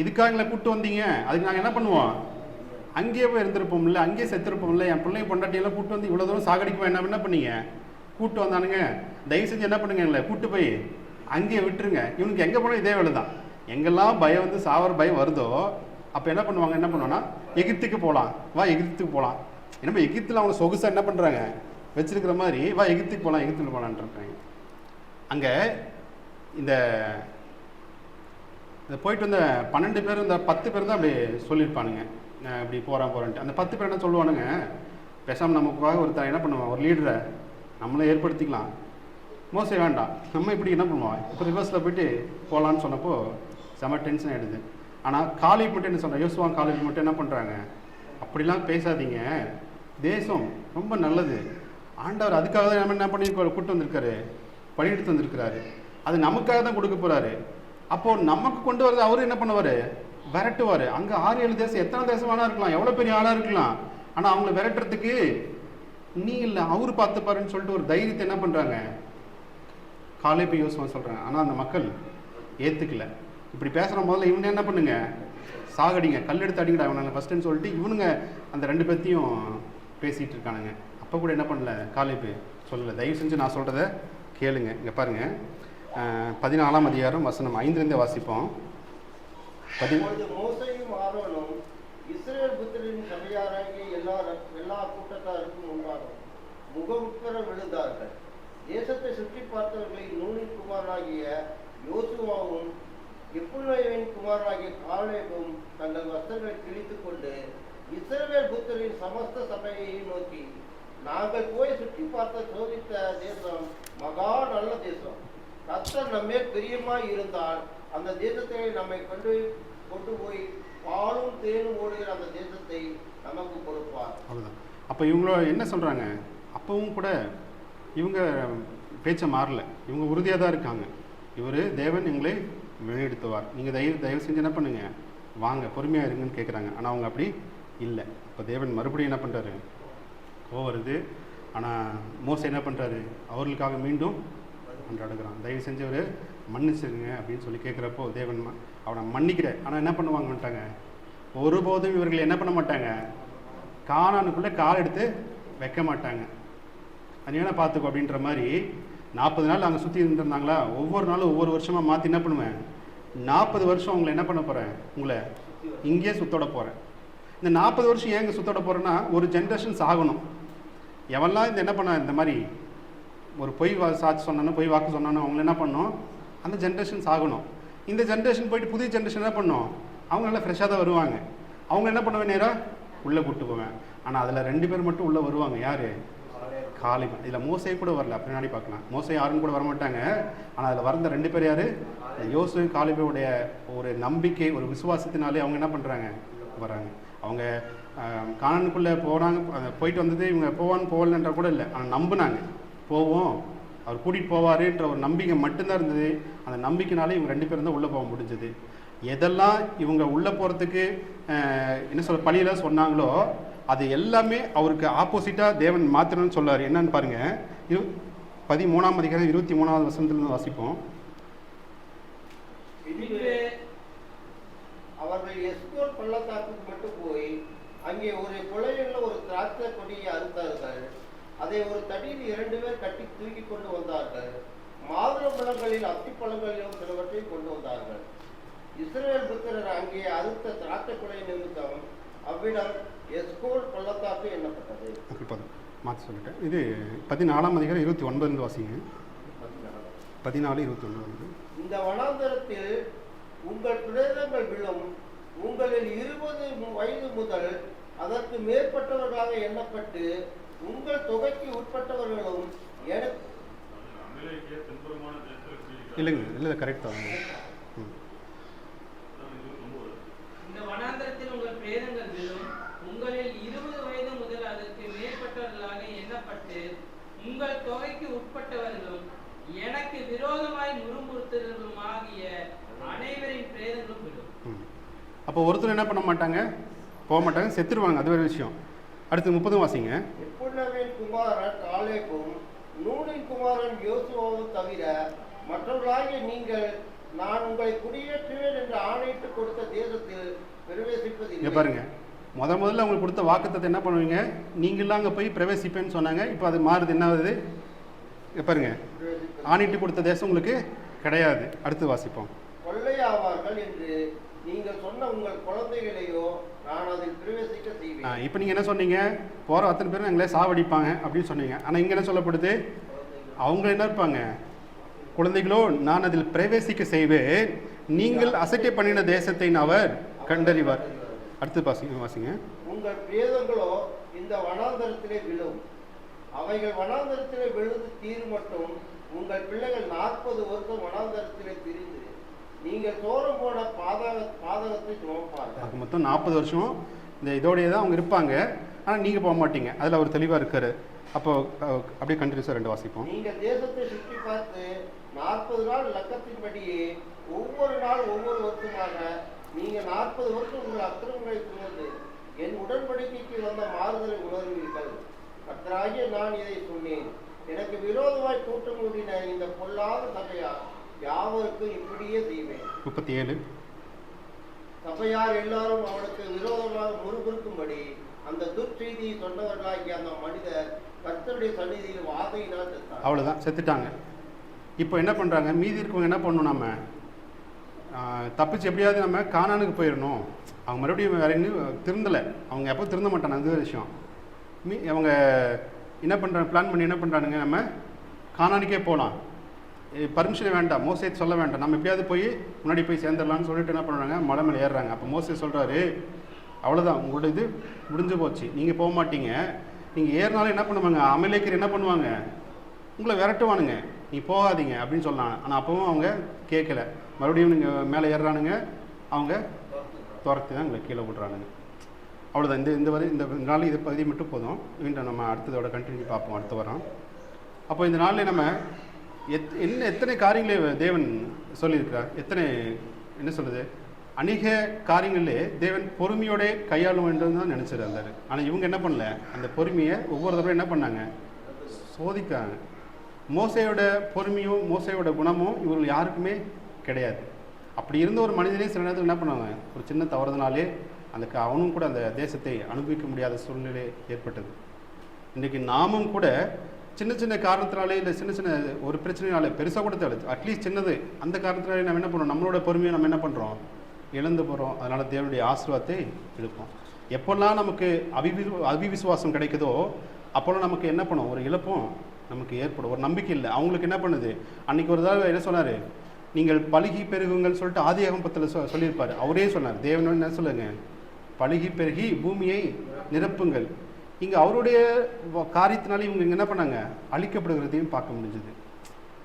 இதுக்காக எங்களை கூப்பிட்டு வந்தீங்க, அதுக்கு நாங்கள் என்ன பண்ணுவோம், அங்கேயே போய் இருந்திருப்போம் இல்லை, அங்கேயே செத்துருப்போம் இல்லை. என் பிள்ளைங்க பொண்டாட்டியெல்லாம் கூப்பிட்டு வந்து இவ்வளோ தூரம் சாகடிக்குவோம். என்ன பண்ணீங்க, கூப்பிட்டு வந்தானுங்க. தயவு செஞ்சு என்ன பண்ணுங்க, எங்களை கூப்பிட்டு போய் அங்கேயே விட்டுருங்க. இவனுக்கு எங்கே போனால் இதே வேலை தான். எங்கெல்லாம் பயம் வந்து சாவர பயம் வருதோ அப்போ என்ன பண்ணுவாங்கன்னா எகிப்துக்கு போகலாம், வா எகிப்துக்கு போகலாம். என்னப்போ எகிப்தில் அவங்க சொகுசாக என்ன பண்ணுறாங்க வச்சிருக்கிற மாதிரி, வா எகிப்துக்கு போகலாம் எகிப்துக்கு போகலான்ட்டு இருக்காங்க. அங்கே இந்த போயிட்டு வந்த 12 பேர், இந்த 10 பேர் தான் அப்படி சொல்லியிருப்பானுங்க, இப்படி போகிறான்ட்டு. அந்த 10 பேர் என்ன சொல்லுவானுங்க, பேசாமல் நமக்காக ஒருத்தர் என்ன பண்ணுவான், ஒரு லீடரை நம்மளே ஏற்படுத்திக்கலாம், மோசே வேண்டாம், நம்ம இப்படி என்ன பண்ணுவோம், இப்போ ரிவர்ஸில் போயிட்டு போகலான்னு சொன்னப்போ செம டென்ஷன் ஆகிடுது. ஆனால் காலேஜ் மட்டும் என்ன சொல்கிறேன், யோசுவா காலேஜ் மட்டும் என்ன பண்ணுறாங்க, அப்படிலாம் பேசாதீங்க, தேசம் ரொம்ப நல்லது, ஆண்டவர் அதுக்காக தான் நம்ம என்ன பண்ணியிருக்காரு, கூப்பிட்டு வந்திருக்காரு, படியெடுத்து வந்திருக்கிறாரு, அது நமக்காக தான் கொடுக்க போகிறாரு. அப்போது நமக்கு கொண்டு வரது அவரு என்ன பண்ணுவார், விரட்டுவார். அங்கே 6-7 தேசம், எத்தனை தேசம் வேணா இருக்கலாம், எவ்வளோ பெரிய ஆளாக இருக்கலாம், ஆனால் அவங்கள விரட்டுறதுக்கு நீ இல்லை அவரு பார்த்துப்பாருன்னு சொல்லிட்டு ஒரு தைரியத்தை என்ன பண்ணுறாங்க, காலேபு யோசுவா சொல்கிறாங்க. ஆனால் அந்த மக்கள் ஏற்றுக்கல. இப்படி பேசுகிற முதல்ல இவங்க என்ன பண்ணுங்க, சாகடிங்க, கல் எடுத்து அடிங்கடா இவனாங்க ஃபஸ்ட்டுன்னு சொல்லிட்டு இவனுங்க அந்த 2 பேர்த்தையும் பேசிகிட்டு இருக்கானுங்க. அப்போ கூட என்ன பண்ணல, காலேபு சொல்லலை, தயவு செஞ்சு நான் சொல்கிறத கேளுங்க. இங்கே பாருங்கள், 14ஆம் அதிகாரம் வசனம் 5 வாசிப்போம். மோசேயும் ஆரோனும் இஸ்ரவேல் புத்திரரின் சபையாராகிய எல்லா கூட்டத்தாருக்கும் முன்பாக முகமுட்பெற விழுந்தார்கள். தேசத்தை சுற்றி பார்த்தவர்களில் நூனின் குமாரனாகிய யோசுவாவும் எப்புன்னேவின் குமாரனாகிய காலேபும் தங்கள் வஸ்திரங்களை கிழித்துக் கொண்டு இஸ்ரவேல் புத்திரரின் சமஸ்த சபையை நோக்கி, நாங்கள் போய் சுற்றி பார்த்த சோதித்த தேசம் மகா நல்ல தேசம், கர்த்தர் நம்மேல் பிரியமாய் இருந்தால் அந்த தேசத்தை நம்மை கொண்டு போய் பாலும் தேனும் ஓடுகிற அந்த தேசத்தை நமக்கு கொடுப்பார். அவ்வளோதான். அப்போ இவங்கள என்ன சொல்கிறாங்க, அப்பவும் கூட இவங்க பேச்சை மாறல, இவங்க உறுதியாக தான் இருக்காங்க. இவர் தேவன் எங்களை வெளியெடுத்துவார், நீங்கள் தயவு செஞ்சு என்ன பண்ணுங்க, வாங்க பொறுமையாக இருங்கன்னு கேட்குறாங்க. ஆனால் அவங்க அப்படி இல்லை. இப்போ தேவன் மறுபடியும் என்ன பண்ணுறாரு, கோவம் வருது. ஆனால் மோசே என்ன பண்ணுறாரு, அவர்களுக்காக மீண்டும் கொண்டாடுகிறான். தயவு செஞ்சவர் மன்னிச்சிருங்க அப்படின்னு சொல்லி கேட்குறப்போ தேவன் அவனை மன்னிக்கிறேன். ஆனால் என்ன பண்ணுவாங்கன்ட்டாங்க, ஒருபோதும் இவர்கள் என்ன பண்ண மாட்டாங்க, கானானுக்குள்ளே கால் எடுத்து வைக்க மாட்டாங்க. அது ஏன்னா பார்த்துக்கோ அப்படின்ற மாதிரி 40 நாள் அங்கே சுற்றி இருந்திருந்தாங்களா, ஒவ்வொரு நாளும் ஒவ்வொரு வருஷமாக மாற்றி என்ன பண்ணுவேன், 40 வருஷம் உங்களை என்ன பண்ண போகிறேன், உங்களை இங்கேயே சுத்தோட போகிறேன். இந்த 40 வருஷம் ஏங்க சுத்தோட போகிறேன்னா, ஒரு ஜென்ரேஷன்ஸ் ஆகணும். எவெல்லாம் இந்த என்ன பண்ண இந்த மாதிரி ஒரு பொய் சாட்சி சொன்னானோ, பொய் வாக்கு சொன்னானோ, அவங்கள என்ன பண்ணணும், அந்த ஜென்ரேஷன்ஸ் ஆகணும். இந்த ஜென்ரேஷன் போயிட்டு புதிய ஜென்ரேஷன் என்ன பண்ணணும், அவங்க நல்லா ஃப்ரெஷ்ஷாக தான் வருவாங்க. அவங்க என்ன பண்ணுவேன், நேராக உள்ளே கூப்பிட்டு போவேன். ஆனால் அதில் 2 பேர் மட்டும் உள்ளே வருவாங்க. யார், காலேபு. இதில் மோசே கூட வரல, பின்னாடி பார்க்கலாம். மோசே யாரும் கூட வரமாட்டாங்க. ஆனால் அதில் வந்த 2 பேர் யார், யோசு காலேபுடைய ஒரு நம்பிக்கை, ஒரு விசுவாசத்தினாலே அவங்க என்ன பண்ணுறாங்க, வராங்க. அவங்க கானானுக்குள்ளே போகிறாங்க, போயிட்டு வந்தது இவங்க போகலன்ற கூட இல்லை, ஆனால் நம்பினாங்க, போவோம் அவர் கூட்டிகிட்டு போவாருன்ற ஒரு நம்பிக்கை மட்டும்தான் இருந்தது. அந்த நம்பிக்கைனாலே இவங்க 2 பேரும் தான் உள்ளே போக முடிஞ்சது. எதெல்லாம் இவங்க உள்ளே போகிறதுக்கு என்ன சொல்ல பழியெல்லாம் சொன்னாங்களோ அது எல்லாமே அவருக்கு ஆப்போசிட்டாக தேவன் மாற்றணும்னு சொல்லார். என்னன்னு பாருங்கள், 13ஆம் அதிகாரம் 23வது வசனத்திலிருந்து வாசிப்போம். அவர்கள் எஸ்கோல் பள்ளத்தாக்குக்கு மட்டும் போய் அங்கே ஒரு கொலையில் ஒரு திராட்சை கொடியை அறுத்தார்கள். அதை ஒரு தடியில் 2 பேர் கட்டி தூக்கி கொண்டு வந்தார்கள். மாதுளம்பழங்களில் அத்திப்பழங்களிலும் சிலவற்றை கொண்டு வந்தார்கள். இஸ்ரவேல் புத்திரர் அங்கே அறுத்த திராட்சை கொலை நிமித்தம் அவ்விடம் எஸ்கோல் பள்ளத்தாக்கு எண்ணப்பட்டது. மாற்றி சொல்லிட்டேன். இது 14ஆம் அதிகாரம் 29 வாசிங்க. 14:29. இந்த வனாந்தரத்தில் உங்கள் பிரேதங்கள் விழும், உங்களில் 20 வயது முதல் அதற்கு மேற்பட்டவர்களாக எண்ணப்பட்டு உங்கள் தொகைக்கு உட்பட்டவர்களும் எனக்கு இல்லைங்க, இல்லை கரெக்ட் தான். இந்த வனாந்தரத்தில் உங்கள் பிரேதங்கள் விழும், உங்களில் 20 வயது முதல் அதற்கு மேற்பட்டவர்களாக எண்ணப்பட்டு உங்கள் தொகைக்கு உட்பட்டவர்களும் எனக்கு விரோதமாய் முறுமுறுத்தவர்களும் ஆகிய அனைவரின் பிரேதங்களும் விழும். அப்போ ஒருத்தர் என்ன பண்ண மாட்டாங்க, போக மாட்டாங்க, செத்துருவாங்க. அது ஒரு விஷயம். அடுத்து 30 வாசிங்க. எப்புன்னவின் குமாரன் காலேபும் நூனின் குமாரன் யோசுவாவும் தவிர மற்றவர்களாகிய நீங்கள் நான் உங்களை குடியேற்றுவேன் என்று ஆணையிட்டு கொடுத்த தேசத்தில் பிரவேசிப்பதில்லை. பாருங்க, முதல்ல உங்களுக்கு கொடுத்த வாக்குத்தத்தை என்ன பண்ணுவீங்க, நீங்களாம் அங்கே போய் பிரவேசிப்பேன்னு சொன்னாங்க. இப்போ அது மாறுது, என்ன ஆகுது பாருங்க, ஆணையிட்டு கொடுத்த தேசம் உங்களுக்கு கிடையாது. அடுத்து வாசிப்போம். கொள்ளையாவார்கள் என்று நீங்கள் சொன்ன உங்கள் குழந்தைகளையோ நான் அதில் பிரவேசிக்க செய்வேன். இப்போ நீங்கள் என்ன சொன்னீங்க, போகிற அத்தனை பேரும் எங்களே சாவடிப்பாங்க அப்படின்னு சொன்னீங்க. ஆனால் இங்கே என்ன சொல்லப்படுது, அவங்க என்ன இருப்பாங்க, குழந்தைகளோ நான் அதில் பிரவேசிக்க செய்வேன், நீங்கள் அசட்டை பண்ணின தேசத்தை அவர் கண்டறிவார். அடுத்து வாசிங்க. உங்கள் பிரேதங்களோ இந்த வனாந்தரத்திலே விழும், அவைகள் வனாந்தரத்திலே விழுந்து தீர் மட்டும் உங்கள் பிள்ளைகள் 40 வருஷம் வனாந்தரத்திலே திரிந்து நீங்கள் சோரம் போன பாதகத்தை சுமப்பார்கள். அது மொத்தம் 40 வருஷம் இந்த இதோடையே தான் அவங்க இருப்பாங்க. ஆனால் நீங்கள் போக மாட்டீங்க. அதில் அவர் தெளிவாக இருக்காரு. அப்போ அப்படியே கண்டினியூஸாக 2 வாசிப்போம். நீங்கள் தேசத்தை சுற்றி பார்த்து 40 நாள் லக்கத்தின்படியே ஒவ்வொரு நாள் ஒவ்வொரு வருஷமாக நீங்கள் 40 வருஷம் உங்கள் அக்கிரமங்களை சுமந்து என் உடன்படிக்கைக்கு வந்த மாறுதலை உணர்வீர்கள். கர்த்தராகிய நான் இதை சொன்னேன். எனக்கு விரோதமாய் கூட்டம் கூடின இந்த பொல்லாத சபையார் யாவருக்கும் இப்படியே செய்வேன். 37. சபையார் எல்லாரும் அவனுக்கு விரோதமாக முறுமுறுக்கும்படி அந்த துர்ச்செய்தியை சொன்னவர்களாகிய அந்த மனிதர் கர்த்தருடைய சந்நிதியில் வாதையினால் செத்தார். அவ்வளோதான், செத்துட்டாங்க. இப்போ என்ன பண்ணுறாங்க, மீதி இருக்கவங்க என்ன பண்ணணும், நம்ம தப்பிச்சு எப்படியாவது நம்ம கானானுக்கு போயிடணும். அவங்க மறுபடியும் வேற இன்னும் திருந்தலை. அவங்க எப்போ திருந்த மாட்டாங்க, அந்த விஷயம். அவங்க என்ன பண்ணுறாங்க, பிளான் பண்ணி என்ன பண்ணுறானுங்க, நம்ம கானானுக்கே போகலாம், பர்மிஷன் வேண்டாம், மோசே சொல்ல வேண்டாம், நம்ம எப்படியாவது போய் முன்னாடி போய் சேர்ந்துடலான்னு சொல்லிட்டு என்ன பண்ணுறாங்க, மலை மேலே ஏறுறாங்க. அப்போ மோசே சொல்கிறாரு, அவ்வளோதான், உங்களோட இது முடிஞ்சு போச்சு, நீங்கள் போக மாட்டீங்க. நீங்கள் ஏறினாலும் என்ன பண்ணுவாங்க, அமலேக்கர் என்ன பண்ணுவாங்க, உங்களை விரட்டுவானுங்க, நீ போகாதீங்க அப்படின்னு சொன்னாங்க. ஆனால் அப்பவும் அவங்க கேட்கல. மறுபடியும் நீங்கள் மேலே ஏறுறானுங்க, அவங்க துரத்தி தான் உங்களை கீழே விட்றானுங்க. அவ்வளோதான். இந்த நாள் இதை பகுதி மட்டும் போதும். மீண்டும் நம்ம அடுத்ததோட கண்டினியூ பார்ப்போம் அடுத்த வாரம். அப்போ இந்த நாளில் நம்ம எத்தனை காரியங்களே தேவன் சொல்லியிருக்கிறார், எத்தனை என்ன சொல்கிறது, அநேக காரியங்களே தேவன் பொறுமையோட கையாளும் என்று தான் நினச்சிருந்தார். ஆனால் இவங்க என்ன பண்ணல, அந்த பொறுமையை ஒவ்வொரு தடவை என்ன பண்ணாங்க, சோதிக்கிறாங்க. மோசையோட பொறுமையும் மோசையோட குணமும் இவர்கள் யாருக்குமே கிடையாது. அப்படி இருந்த ஒரு மனிதனே சில நேரத்தில் என்ன பண்ணாங்க, ஒரு சின்ன தவறுதனாலே அவனும் கூட அந்த தேசத்தை அனுபவிக்க முடியாத சூழ்நிலை ஏற்பட்டது. இன்றைக்கு நாமும் கூட சின்ன சின்ன காரணத்தினாலே, இல்லை சின்ன சின்ன ஒரு பிரச்சனைனால, பெருசாக கூட தேவை, அட்லீஸ்ட் சின்னது, அந்த காரணத்தினாலே நம்ம என்ன பண்ணுறோம், நம்மளோட பொறுமையை நம்ம என்ன பண்ணுறோம், இழந்து போகிறோம். அதனால் தேவனுடைய ஆசீர்வாதத்தை இழுப்போம். எப்போல்லாம் நமக்கு அவிவிசுவாசம் கிடைக்குதோ அப்போல்லாம் நமக்கு என்ன பண்ணும், ஒரு இழப்பும் நமக்கு ஏற்படும், ஒரு நம்பிக்கை இல்லை. அவங்களுக்கு என்ன பண்ணுது, அன்றைக்கி ஒரு தடவை என்ன சொன்னார், நீங்கள் பழுகி பெருகுங்கள் சொல்லிட்டு ஆதியாகமத்தில் சொல்லியிருப்பார். அவரே சொன்னார், தேவன் என்ன சொல்லுங்க, பழுகி பெருகி பூமியை நிரப்புங்கள். இங்கே அவருடைய காரியத்தினால இவங்க இங்கே என்ன பண்ணாங்க, அழிக்கப்படுகிறதையும் பார்க்க முடிஞ்சுது.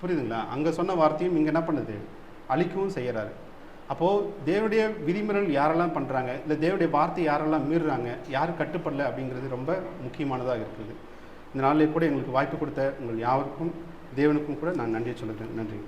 புரியுதுங்களா? அங்கே சொன்ன வார்த்தையும் இங்கே என்ன பண்ணுது, அழிக்கவும் செய்கிறாரு. அப்போது தேவனுடைய விதிமுறைகள் யாரெல்லாம் பண்ணுறாங்க, இல்லை தேவனுடைய வார்த்தை யாரெல்லாம் மீறுறாங்க, யார் கட்டுப்படலை அப்படிங்கிறது ரொம்ப முக்கியமானதாக இருக்குது. இந்த நாளிலே கூட எங்களுக்கு வாய்ப்பு கொடுத்த உங்கள் யாருக்கும் தேவனுக்கும் கூட நான் நன்றியை சொல்லுகிறேன். நன்றி.